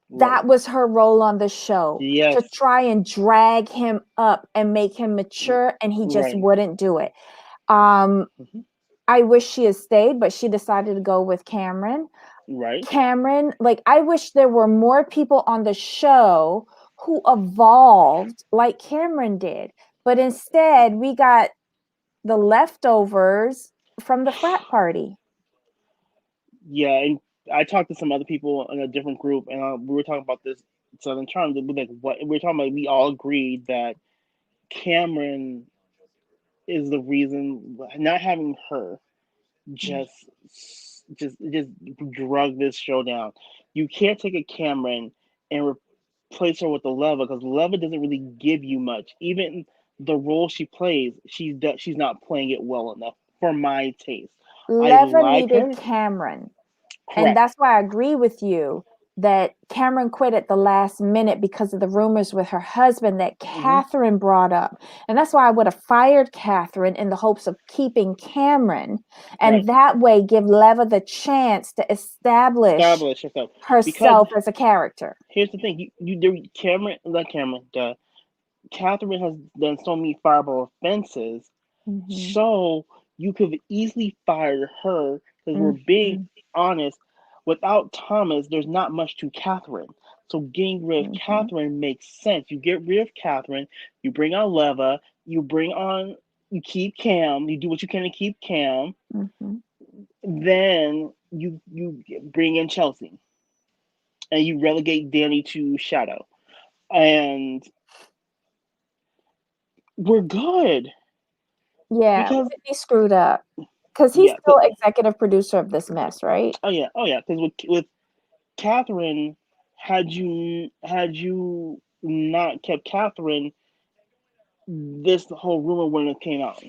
Right. That was her role on the show, to Yes. try and drag him up and make him mature, and he just Right. wouldn't do it. Um, Hmm. I wish she had stayed, but she decided to go with Cameron. Right. Cameron, like, I wish there were more people on the show who evolved like Cameron did. But instead, we got the leftovers from the frat party. Yeah, and I talked to some other people in a different group, and we were talking about this Southern Charm. Like what we were talking about, we all agreed that Cameron is the reason. Not having her just just drug this show down. You can't take a Cameron and replace her with the Leva because Leva doesn't really give you much. Even the role she plays, she's not playing it well enough for my taste. I Leva like needed her, Cameron. And correct. that's why I agree with you that Cameron quit at the last minute because of the rumors with her husband that Hmm. Catherine brought up. And that's why I would have fired Catherine in the hopes of keeping Cameron. And Right. that way give Leva the chance to establish Establish yourself because herself as a character. here's the thing: Cameron, not Cameron, duh. Catherine has done so many fireable offenses, Mm-hmm. so you could easily fire her because we're being Mm-hmm. honest. Without Thomas, there's not much to Catherine. So getting rid of Mm-hmm. Catherine makes sense. You get rid of Catherine, you bring on Leva, you keep Cam, you do what you can to keep Cam, Mm-hmm. then you bring in Chelsea and you relegate Danny to Shadow, and we're good Yeah, because Whitney screwed up because he's yeah, still executive producer of this mess, right? oh yeah, because with Catherine, had you not kept Catherine, this whole rumor wouldn't have came out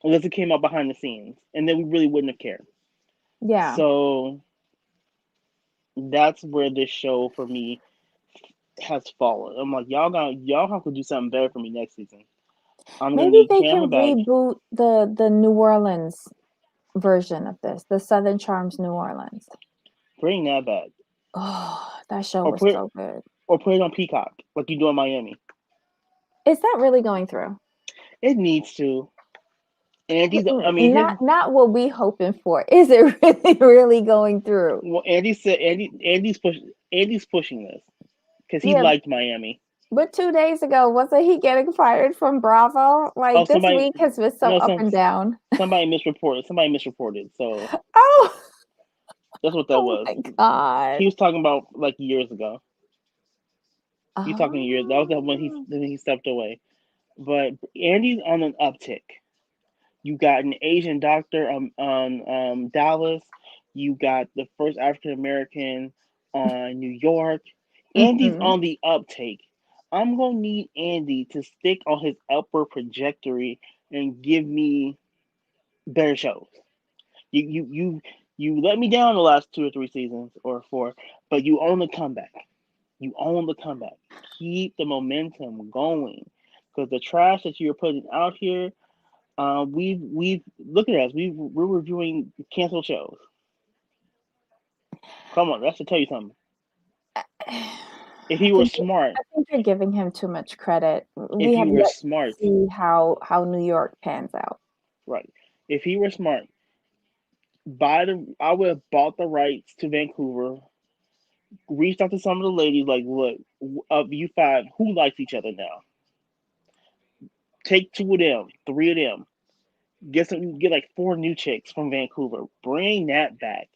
unless it came out behind the scenes, and then we really wouldn't have cared. Yeah. So that's where this show for me has fallen. I'm like, y'all have to do something better for me next season. I'm gonna Maybe need they Cameron can back. reboot the New Orleans version of this, the Southern Charms New Orleans. Bring that back, Oh, that show or was put so good. or put it on Peacock like you do in Miami. Is that really going through? It needs to. Andy's. I mean, his. Not what we hoping for. Is it really going through? Well, Andy said Andy's pushing this because he Yeah, liked Miami. but 2 days ago, wasn't he getting fired from Bravo? Oh, Like this somebody week has been so no, up and down. somebody misreported. Somebody misreported. So Oh, that's what that oh was. my God. He was talking about like years ago. He's talking years. That was Oh. when he stepped away. But Andy's on an uptick. You got an Asian doctor on Dallas. You got the first African American on New York. Andy's Hmm. on the uptake. I'm gonna need Andy to stick on his upward trajectory and give me better shows. You you you you let me down the last 2 or 3 seasons or four, but you own the comeback. You own the comeback. Keep the momentum going, because the trash that you're putting out here, we've look at us. We're reviewing canceled shows. Come on, that should tell you something. If I he were think smart, I think you're giving him too much credit. if We he have were yet to smart, see how New York pans out. right? If he were smart, I would have bought the rights to Vancouver. Reached out to some of the ladies, like, look, of you five, who likes each other now? Take two of them, three of them. Get like four new chicks from Vancouver. Bring that back.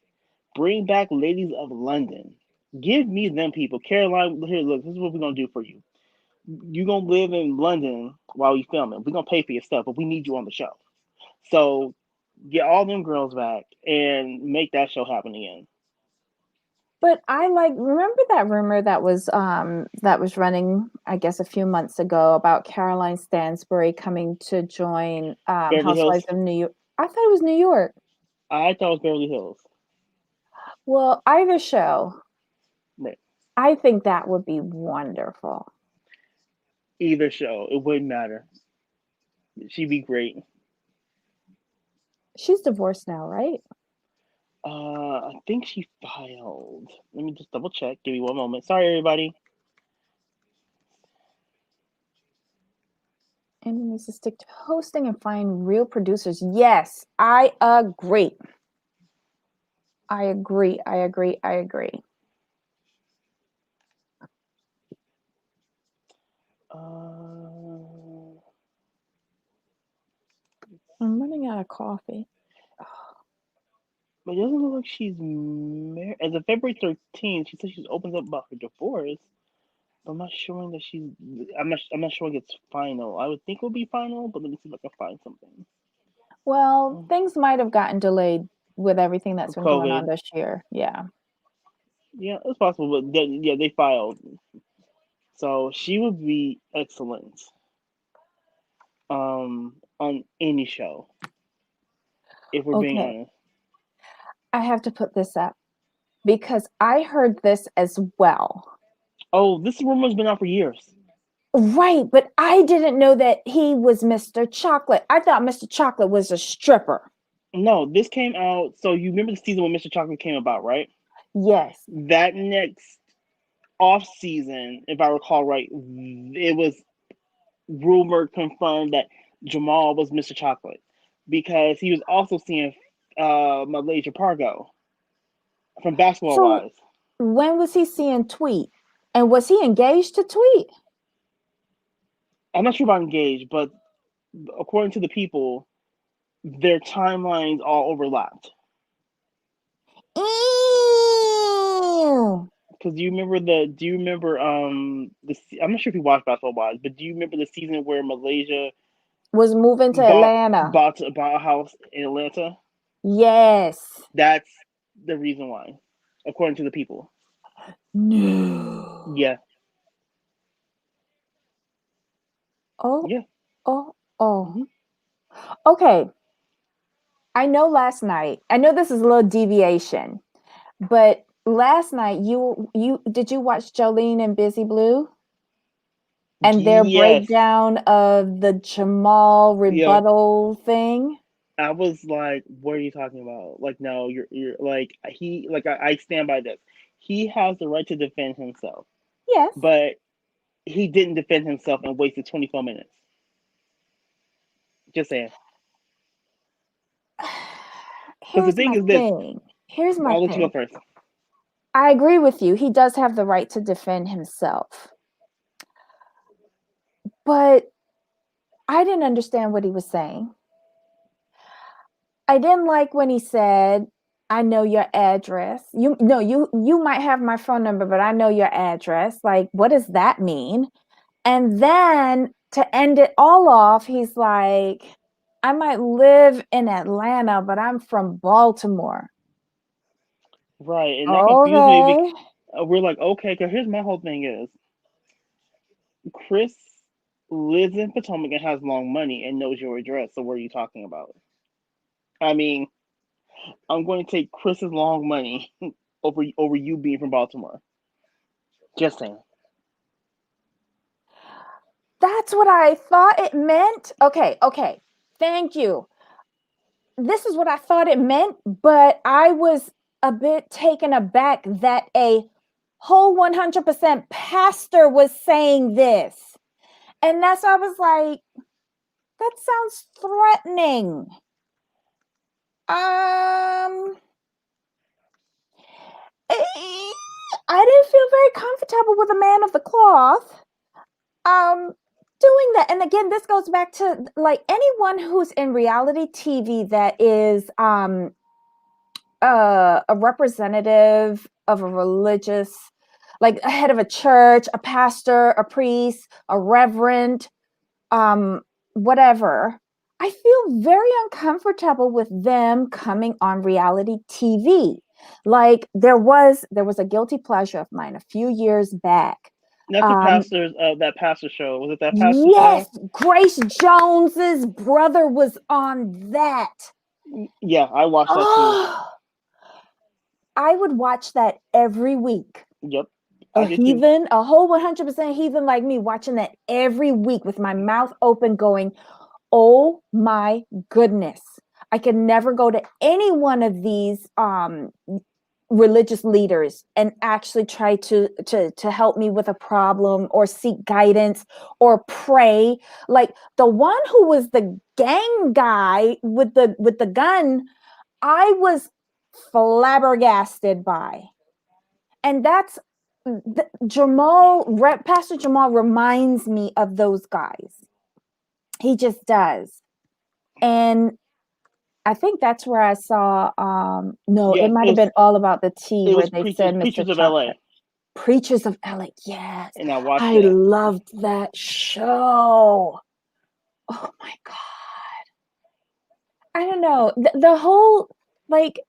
Bring back Ladies of London. Give me them people. Caroline, here, look, this is what we're gonna do for you. You're gonna live in London while we filming. We're gonna pay for your stuff, but we need you on the show. So get all them girls back and make that show happen again. But I like remember that rumor that was running, I guess, a few months ago about Caroline Stansbury coming to join Beverly Housewives Hills. of New York. I thought it was New York. I thought it was Beverly Hills. Well, either show. Right. I think that would be wonderful. Either show, it wouldn't matter. She'd be great. She's divorced now, right? I think she filed. Let me just double check. Give me one moment. Sorry, everybody. And needs to stick to hosting and find real producers. Yes, I agree. I agree. I agree. I agree. Uh, I'm running out of coffee. but it doesn't look like she's married. As of February 13th, she said she's opened up about her divorce. But I'm not showing that she's. I'm not showing it's final. I would think it would be final, but let me see if I can find something. Well, things might have gotten delayed with everything that's been going on COVID. this year. Yeah. Yeah, it's possible, but yeah, they filed. So she would be excellent on any show, if we're being Okay. honest. I have to put this up because I heard this as well. Oh, this rumor's been out for years. Right, but I didn't know that he was Mr. Chocolate. I thought Mr. Chocolate was a stripper. No, this came out. So you remember the season when Mr. Chocolate came about, right? Yes. That next off season, if I recall right, it was rumored, confirmed that Jamal was Mr. Chocolate because he was also seeing Malaysia Pargo from Basketball So Wives. when was he seeing Tweet? And was he engaged to Tweet? I'm not sure about engaged, but according to the people, their timelines all overlapped. Ew. Because do you remember I'm not sure if you watched Basketball Wives, but do you remember the season where Malaysia Was moving to Atlanta. bought a house in Atlanta? Yes. That's the reason why, according to the people. No. Yeah, Oh, yeah. oh, oh. Hmm. Okay. I know this is a little deviation, but last night you did you watch Jolene and Busy Blue and their Yes. breakdown of the Jamal Yeah. rebuttal thing? I was like, what are you talking about? Like, no, you're like I stand by this. He has the right to defend himself, Yes. but he didn't defend himself and wasted 24 minutes. Just saying. Because the Here's thing my is this. thing. Here's my I'll let you go thing. first. I agree with you. He does have the right to defend himself. But I didn't understand what he was saying. I didn't like when he said, I know your address. You might have my phone number, but I know your address. Like, what does that mean? And then to end it all off, he's like, I might live in Atlanta, but I'm from Baltimore. Right, and that confused me. Okay. We're like, okay, because here's my whole thing is Chris lives in Potomac and has long money and knows your address. So what are you talking about? I mean, I'm going to take Chris's long money over you being from Baltimore. Just saying. That's what I thought it meant. Okay. Thank you. This is what I thought it meant, but I was a bit taken aback that a whole 100% pastor was saying this. And that's why I was like, that sounds threatening. Um, I didn't feel very comfortable with a man of the cloth. Doing that. And again, this goes back to like anyone who's in reality TV that is a representative of a religious, like a head of a church, a pastor, a priest, a reverend, um, whatever. I feel very uncomfortable with them coming on reality TV. Like there was a guilty pleasure of mine a few years back. That's the Um, pastor's that pastor show. Was it that pastor yes, show? Grace Jones's brother was on that. Yeah, I watched that too. Oh, I would watch that every week. Yep, A I did too. heathen, a whole 100% heathen like me, watching that every week with my mouth open, going, oh my goodness. I can never go to any one of these religious leaders and actually try to help me with a problem or seek guidance or pray. Like the one who was the gang guy with the gun, I was flabbergasted by. And that's Pastor Jamal reminds me of those guys. He just does. And I think that's where I saw no, it Yes, might have been All About the Tea it where was they said Mr. preachers of Chocolate. L.A. Preachers of LA. Yes. and I watched I that. loved that show. Oh my God. I don't know. The whole like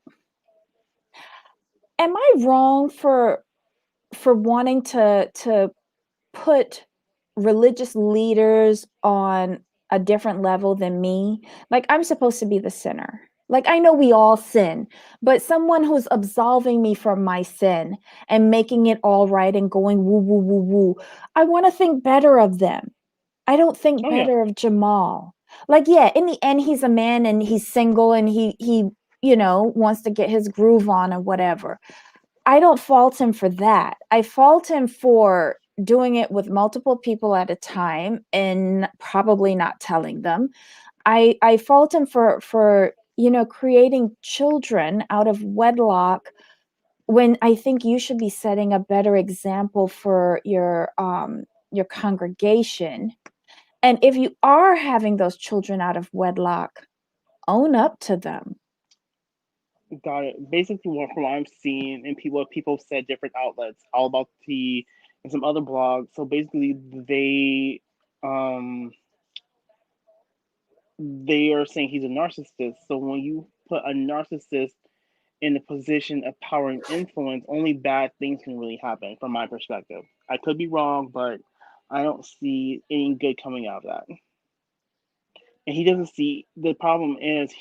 am I wrong for wanting to put religious leaders on a different level than me? Like I'm supposed to be the sinner. Like I know we all sin, but someone who's absolving me from my sin and making it all right and going woo woo woo woo. I want to think better of them. I don't think Oh yeah, better of Jamal. Like yeah, in the end he's a man and he's single and he wants to get his groove on or whatever. I don't fault him for that. I fault him for doing it with multiple people at a time and probably not telling them. I fault him for creating children out of wedlock when I think you should be setting a better example for your congregation. And if you are having those children out of wedlock, own up to them. Got it. Basically, from what I'm seeing, and people said different outlets, all about tea, and some other blogs. So basically, um they are saying he's a narcissist. So when you put a narcissist in a position of power and influence, only bad things can really happen, from my perspective. I could be wrong, but I don't see any good coming out of that. And he doesn't see the problem is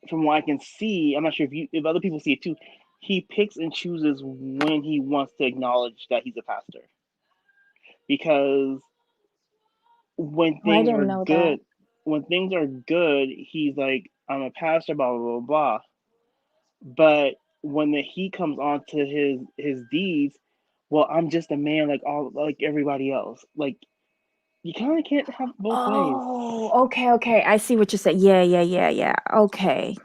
from what I can see, I'm not sure if other people see it too. He picks and chooses when he wants to acknowledge that he's a pastor, because when Oh, I things are didn't know that. good, he's like, I'm a pastor, blah blah blah blah. But when the heat comes onto his deeds, well, I'm just a man like everybody else. Like, you kind of can't have both ways. Oh, okay, okay. I see what you said. Yeah, yeah, yeah, yeah. Okay.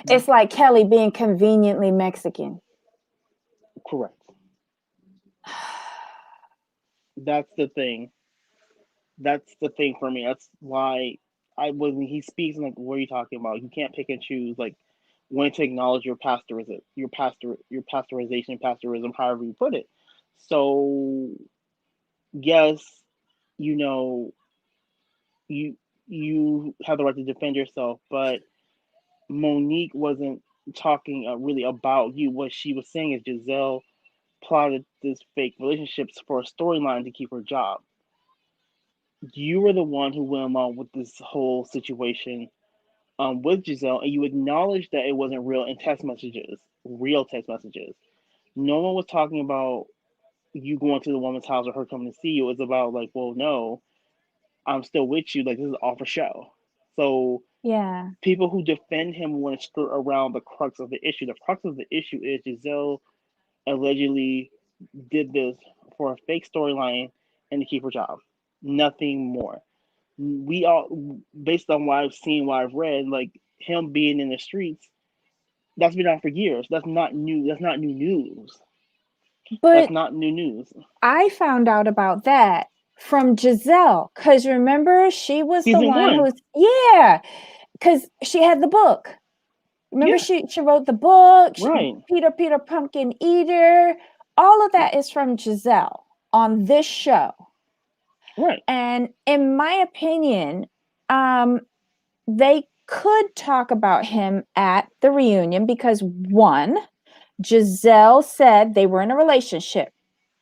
It's like Kelly being conveniently Mexican. Correct. That's the thing. That's the thing for me. That's why when he speaks, I'm like, what are you talking about? You can't pick and choose like when to acknowledge your pasteurization, pastorism, however you put it. So yes, you know, you you have the right to defend yourself, but Monique wasn't talking really about you. What she was saying is Giselle plotted this fake relationships for a storyline to keep her job. You were the one who went along with this whole situation with Giselle, and you acknowledged that it wasn't real text messages. No one was talking about you going to the woman's house or her coming to see you. It was about like, well, no, I'm still with you. Like, this is all for show. So Yeah. people who defend him want to skirt around the crux of the issue. The crux of the issue is Giselle allegedly did this for a fake storyline and to keep her job. Nothing more. We all, based on what I've seen, what I've read, like him being in the streets, that's been on for years. That's not new. That's not new news. That's But not new news. I found out about that from Giselle. Because remember, she was the Season one one, who's, yeah, because she had the book. Remember, yeah, she wrote the book, right, Peter Pumpkin Eater. All of that is from Giselle on this show. right, And in my opinion, they could talk about him at the reunion because one, Giselle said they were in a relationship.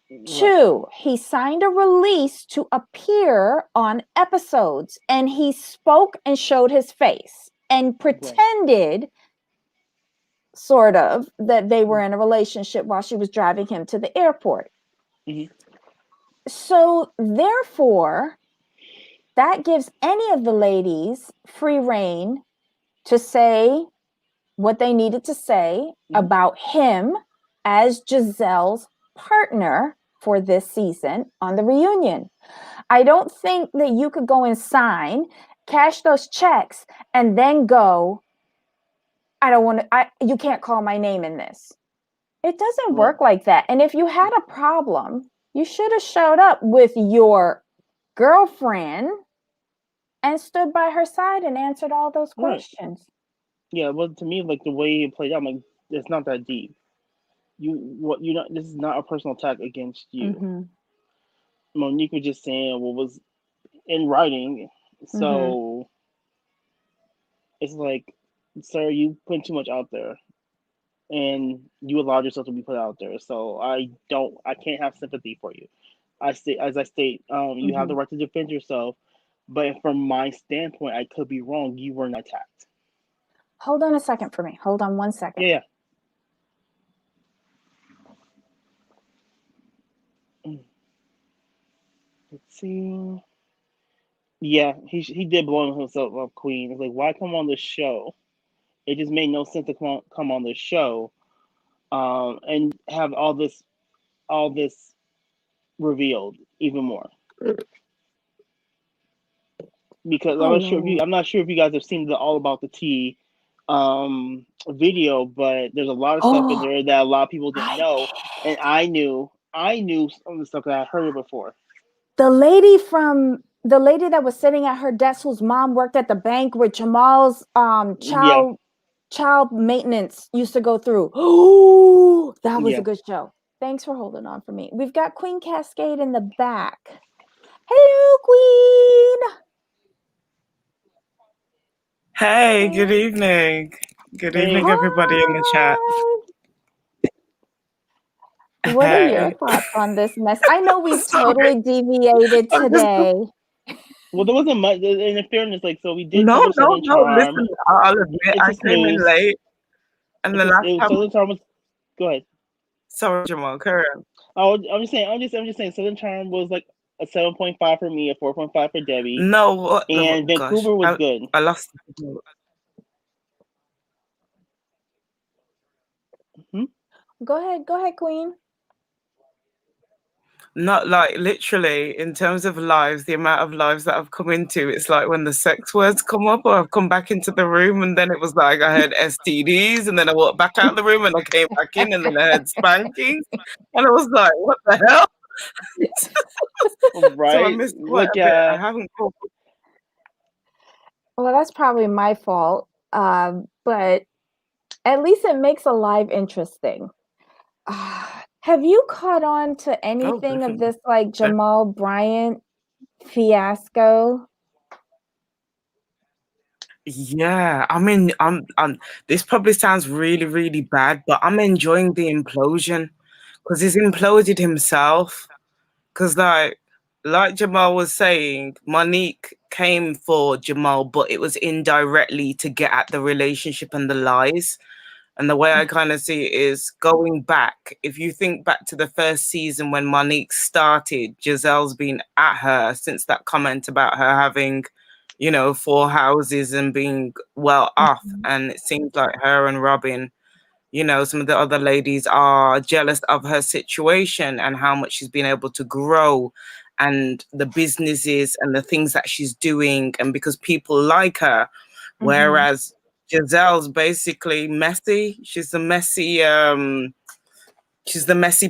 right, Two, he signed a release to appear on episodes and he spoke and showed his face and right. pretended, sort of, that they were in a relationship while she was driving him to the airport. Mm-hmm. So, therefore, that gives any of the ladies free reign to say what they needed to say Mm-hmm. about him as Giselle's partner for this season on the reunion. I don't think that you could go and sign, cash those checks, and then go, I don't want to, you can't call my name in this. It doesn't Right, work like that. And if you had a problem, you should have showed up with your girlfriend and stood by her side and answered all those right. questions. Yeah, well, to me, like the way it played out, I'm like, it's not that deep. You know, this is not a personal attack against you. Mm-hmm. Monique was just saying what was in writing. Mm-hmm. So it's like, sir, you put too much out there, and you allowed yourself to be put out there. So I can't have sympathy for you. I state, you have Mm-hmm. the right to defend yourself, but from my standpoint, I could be wrong. You were not attacked. Hold on a second for me. Hold on one second. Yeah, yeah. Let's see. Yeah, he did blow himself up, Queen. It's like, why come on the show? It just made no sense to come on the show and have all this revealed even more. Because Oh Lord. I'm not sure if you guys have seen the All About the Tea video, but there's a lot of stuff in Oh, there that a lot of people didn't I know, and I knew some of the stuff that I heard before. the lady that was sitting at her desk whose mom worked at the bank where Jamal's Yeah, child maintenance used to go through. Oh, that was a yeah. good show. Thanks for holding on for me. We've got Queen Cascade in the back. Hello, Queen. Hey, good evening. Good evening, Hey, everybody in the chat. Hi. What are your Hey. thoughts on this mess? I know we've Sorry. totally deviated I'm just today. well, there wasn't much. In fairness, like so, we did no, cover no, Southern no. Charm. Listen, I'll admit It's I a came in snooze. late, and the last It was time. Southern Charm was. Go ahead. Sorry, Jamal, carry on. I'm just saying. Southern Charm was like a 7.5 for me, a 4.5 for Debbie, No, what the and gosh, Vancouver was good. I lost. Hmm? Go ahead, Queen. Not like literally in terms of lives, the amount of lives that I've come into. It's like when the sex words come up, or I've come back into the room, and then it was like I heard STDs, and then I walked back out the room, and I came back in, and then I heard spanking, and I was like, what the hell? So I Right? missed quite Look, a bit. I haven't caught. Well, that's probably my fault. But at least it makes a live interesting. Have you caught on to Oh, anything of definitely. this like Jamal Bryant fiasco? Yeah, I mean, this probably sounds really, really bad, but I'm enjoying the implosion because he's imploded himself. Because, like Jamal was saying, Monique came for Jamal, but it was indirectly to get at the relationship and the lies. And the way I kind of see it is going back. If you think back to the first season when Monique started, Giselle's been at her since that comment about her having, 4 houses and being well off. Mhm. And it seems like her and Robin, some of the other ladies are jealous of her situation and how much she's been able to grow and the businesses and the things that she's doing. And because people like her, Mhm. whereas Giselle's basically messy. She's the messy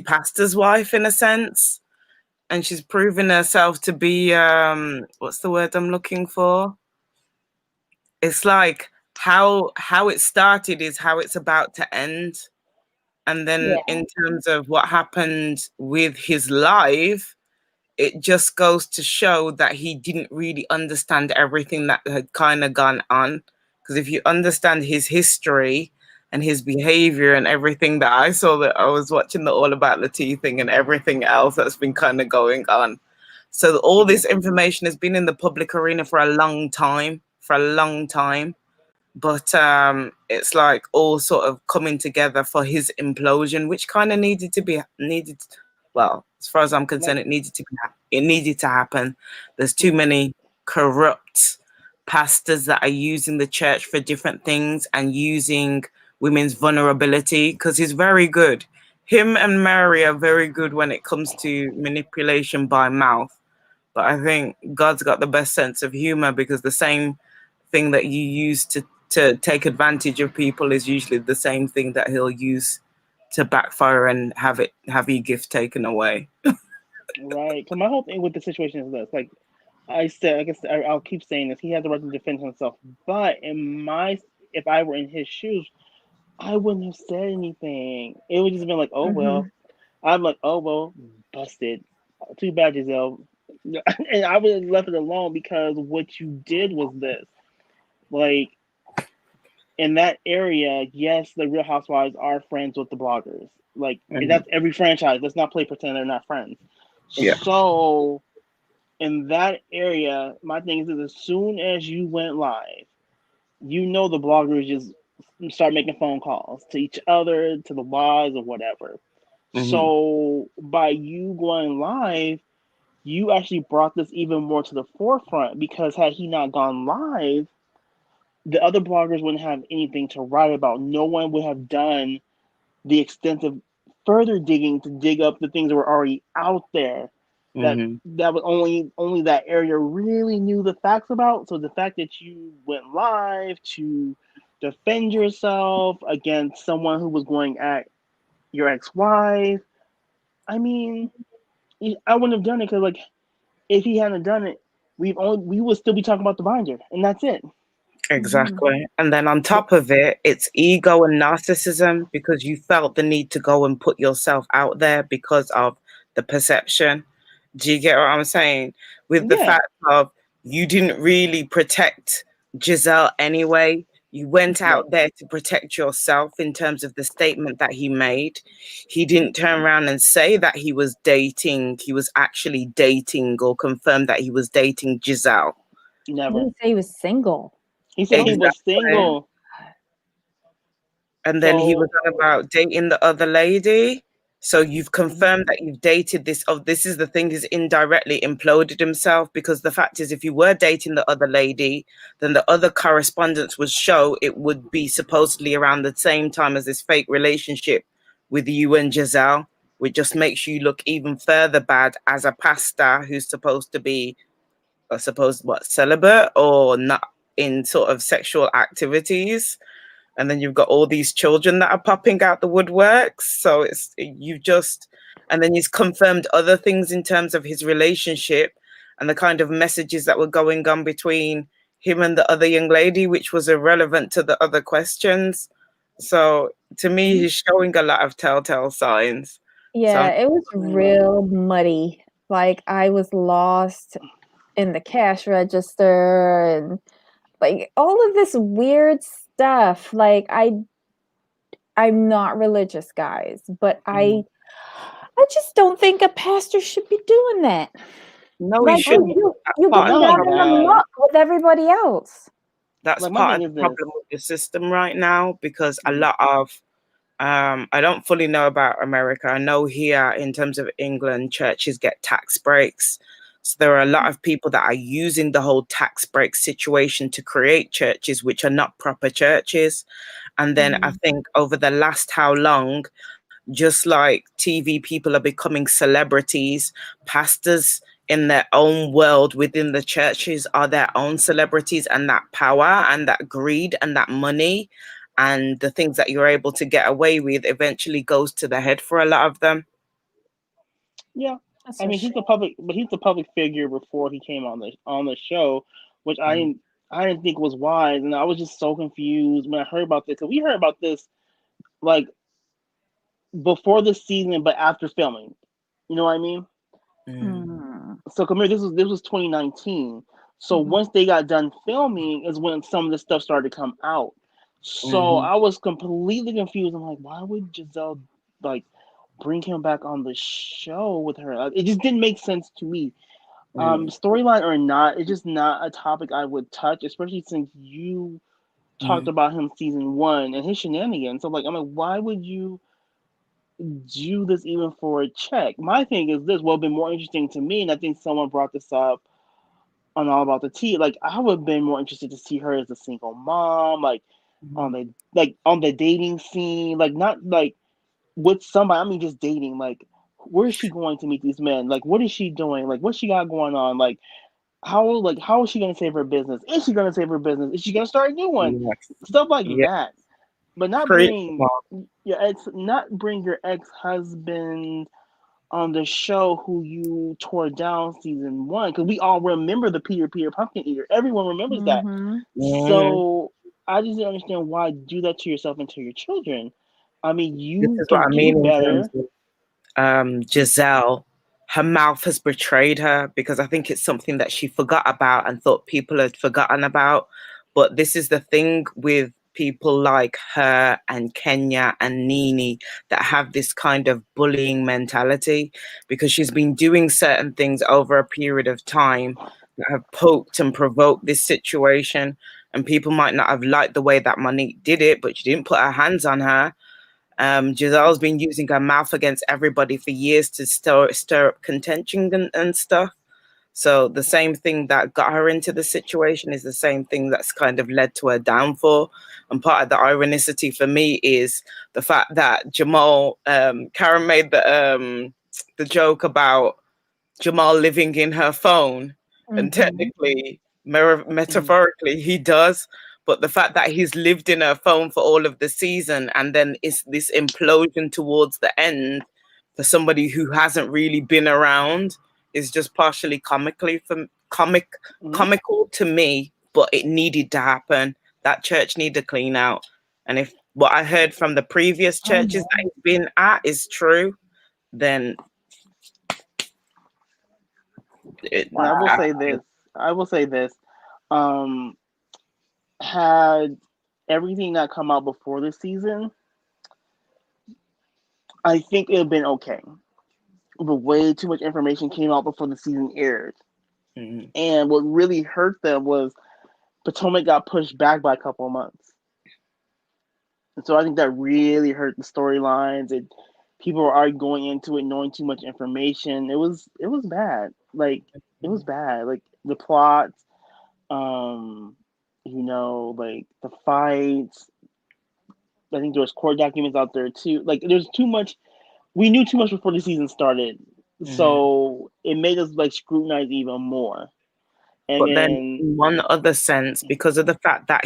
pastor's wife in a sense. And she's proven herself to be what's the word I'm looking for? It's like how it started is how it's about to end. And then Yeah. in terms of what happened with his life, it just goes to show that he didn't really understand everything that had kind of gone on. Because if you understand his history and his behavior and everything that I saw, that I was watching the All About the Tea thing and everything else that's been kind of going on. So all hmm this information has been in the public arena for a long time, but it's like all sort of coming together for his implosion, which kind of needed. Well, as far as I'm like concerned, it needed to happen. There's too many corrupt pastors that are using the church for different things and using women's vulnerability, because he's very good. Him and Mary are very good when it comes to manipulation by mouth. But I think God's got the best sense of humor, because the same thing that you use to take advantage of people is usually the same thing that he'll use to backfire and have your gift taken away. right. So my whole thing with the situation is this: like I said, I guess I'll keep saying this. He has the right to defend himself, but if I were in his shoes, I wouldn't have said anything. It would just been like, oh well. Mhm. I'm like, oh well, busted. Too bad, Giselle. And I would have left it alone because what you did was this. Like in that area, yes, the Real Housewives are friends with the bloggers. Like Mhm. that's every franchise. Let's not play pretend they're not friends. Yeah. So in that area, my thing is as soon as you went live, the bloggers just start making phone calls to each other, to the wives or whatever. Hmm. So by you going live, you actually brought this even more to the forefront because had he not gone live, the other bloggers wouldn't have anything to write about. No one would have done the extensive further digging to dig up the things that were already out there that Mm-hmm. that was only that area really knew the facts about. So the fact that you went live to defend yourself against someone who was going at your ex-wife, I mean, I wouldn't have done it because like if he hadn't done it, we would still be talking about the binder, and that's it. Mhm. Exactly. And then on But top of it, it's ego and narcissism because you felt the need to go and put yourself out there because of the perception. Do you get what I'm saying? With the yeah, fact of you didn't really protect Giselle anyway. You went right, out there to protect yourself in terms of the statement that he made. He didn't turn around and say that he was actually dating or confirm that he was dating Giselle. He never. didn't say he was single. He said he was Exactly. single. And then he was So on about dating the other lady. So you've mhm, confirmed that you've dated this. Oh, this is the thing, he's indirectly imploded himself because the fact is, if you were dating the other lady, then the other correspondence would show it would be supposedly around the same time as this fake relationship with you and Giselle, which just makes you look even further bad as a pastor who's supposed to be, I suppose, what, celibate or not in sort of sexual activities, and then you've got all these children that are popping out the woodworks. So it's you've just, and then he's confirmed other things in terms of his relationship and the kind of messages that were going on between him and the other young lady, which was irrelevant to the other questions. So to me, mhm, he's showing a lot of telltale signs. So Yeah, I'm it was yeah, real muddy. Like I was lost in the cash register and like all of this weird stuff. Like I'm not religious, guys, but mhm. I just don't think a pastor should be doing that. no, he Like Oh, shouldn't. That's you but part of going not the down like in the problem. that. muck with everybody else. That's Like my part thing of is the this. problem with the system right now because a Mhm, lot of I don't fully know about America. I know here in terms of England, churches get tax breaks. So there are a lot of people that are using the whole tax break situation to create churches which are not proper churches. And then I Mm. think over the last how long, just like TV people are becoming celebrities, pastors in their own world within the churches are their own celebrities, and that power and that greed and that money and the things that you're able to get away with eventually goes to the head for a lot of them. yeah, That's I a mean shame. he's a public figure before he came on the show, which Mm, I didn't think was wise, and I was just so confused when I heard about this. Cause we heard about this like before the season, but after filming. You know what I mean? mm, Mm. So come here, this was 2019. So Mhm. once they got done filming is when some of this stuff started to come out. So mhm, I was completely confused. I'm like, why would Giselle like bring him back on the show with her? It just didn't make sense to me. mm, Storyline or not, it's just not a topic I would touch, especially since you talked mm, about him season one and his shenanigans. So I'm like, why would you do this even for a check? My thing is this, well, been more interesting to me, and I think someone brought this up on All About the Tea. Like I would have been more interested to see her as a single mom, mhm. on the dating scene, like not like with somebody. I mean, just dating. Like, where is she going to meet these men? Like, what is she doing? Like, what she got going on? How is she gonna save her business? Is she gonna save her business? Is she gonna start a new one? Yes. Stuff like Yeah. that. But not Preach, bring Mark. not bring your ex husband on the show who you tore down season one, because we all remember the Peter Pumpkin Eater. Everyone remembers that. Mhm. Mm. So I just didn't understand why do that to yourself and to your children. I mean, This you is what can I do mean in terms better. of Giselle, her mouth has betrayed her because I think it's something that she forgot about and thought people had forgotten about. But this is the thing with people like her and Kenya and Nini that have this kind of bullying mentality because she's been doing certain things over a period of time that have poked and provoked this situation. And people might not have liked the way that Monique did it, but she didn't put her hands on her. Giselle's been using her mouth against everybody for years to stir up contention and stuff. So the same thing that got her into the situation is the same thing that's kind of led to her downfall. And part of the ironicity for me is the fact that Karen made the joke about Jamal living in her phone, and technically, Mhm. metaphorically, he does. But the fact that he's lived in her phone for all of the season, and then it's this implosion towards the end for somebody who hasn't really been around is just partially Mhm. comical to me. But it needed to happen. That church needed to clean out, and if what I heard from the previous Oh churches that no. he's been at is true, then And I will Wow. say this. I will say this. Um, had everything not come out before this season, I think it would have been okay. But way too much information came out before the season aired. Mhm. And what really hurt them was Potomac got pushed back by a couple of months. And so I think that really hurt the storylines. People were already going into it knowing too much information. It was bad. Like it was bad. Like the plot, um, like the fights. I think there was court documents out there too. Like there's too much. We knew too much before the season started, Mhm. so it made us like scrutinize even more. And But then, then, in one other sense, because of the fact that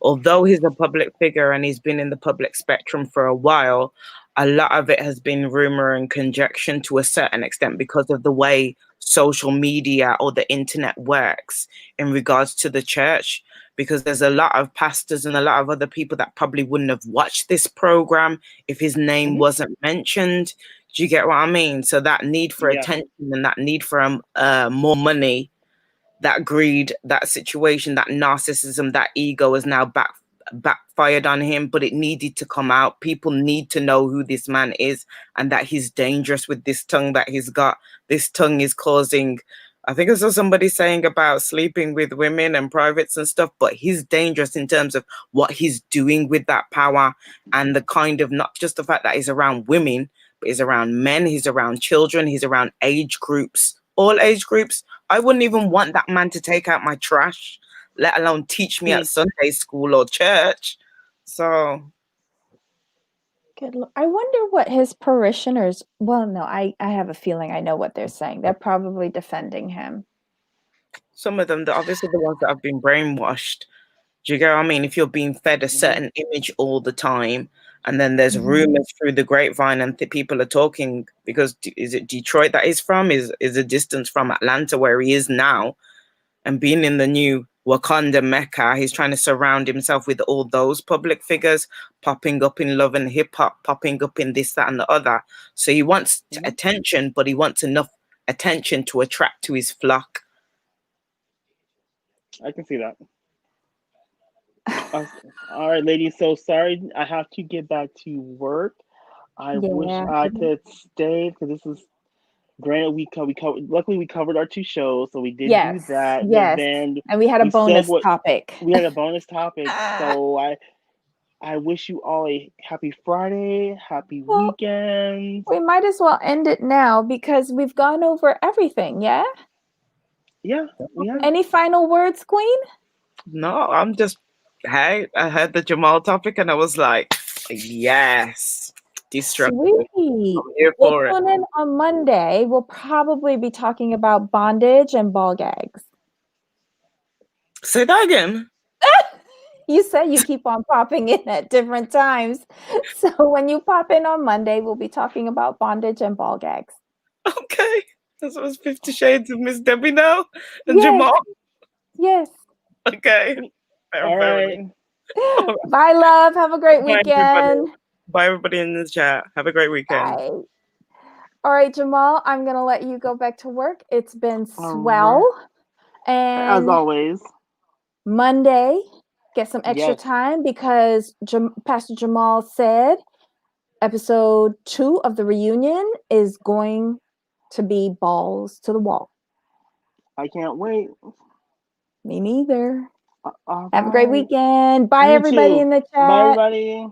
although he's a public figure and he's been in the public spectrum for a while, a lot of it has been rumor and conjecture to a certain extent because of the way social media or the internet works in regards to the church. Because there's a lot of pastors and a lot of other people that probably wouldn't have watched this program if his name mhm, wasn't mentioned. Do you get what I mean? So that need for yeah, attention and that need for more money, that greed, that situation, that narcissism, that ego is now backfired on him, but it needed to come out. People need to know who this man is and that he's dangerous with this tongue that he's got. This tongue is causing, I think I saw somebody saying about sleeping with women and privates and stuff, but he's dangerous in terms of what he's doing with that power and the kind of, not just the fact that he's around women, but he's around men, he's around children, he's around age groups, all age groups. I wouldn't even want that man to take out my trash, let alone teach me hmm, at Sunday school or church. So I wonder what his parishioners. Well, no, I have a feeling I know what they're saying. They're probably defending him. some of them, obviously the ones that have been brainwashed. Do you get what I mean? If you're being fed a hmm, certain image all the time, and then there's Mhm. rumors through the grapevine, and people are talking because is it Detroit that he's from? Is a distance from Atlanta where he is now, and being in the new Wakanda Mecca, he's trying to surround himself with all those public figures popping up in love and hip hop, popping up in this, that, and the other. So he wants hmm. attention, but he wants enough attention to attract to his flock. I can see that. Uh, all right, ladies. So sorry, I have to get back to work. I wish Yeah. I could stay because this is granted. We covered. Luckily, we covered our two shows, so we did do Yes. that. But Yes. then And we had a we said bonus what topic. we had a bonus topic. So I wish you all a happy Friday, happy Well, weekend. we might as well end it now because we've gone over everything, yeah? Yeah, we have. Any final words, Queen? No, I'm just, hey, I heard the Jamal topic and I was like, yes, destructive. Sweet. I'm here We'll for it. tune in on Monday. We'll probably be talking about bondage and ball gags. Say that again. You say you keep on popping in at different times. So when you pop in on Monday, we'll be talking about bondage and ball gags. Okay. That's was 50 Shades of Miss Debbie now and Yes, Jamal. yes. Okay. Fair, All fair enough. right. All right. Bye, love. Have a great Bye, everybody. weekend. Bye, everybody in the chat. Have a great weekend. Bye. All right, Jamal, I'm going to let you go back to work. It's been All swell. right. As And always. Monday, get some extra Yes, time because Pastor Jamal said episode 2 of the reunion is going to be balls to the wall. I can't wait. Me neither. All Have a great right. weekend. Bye, You everybody too. in the Bye, chat. everybody.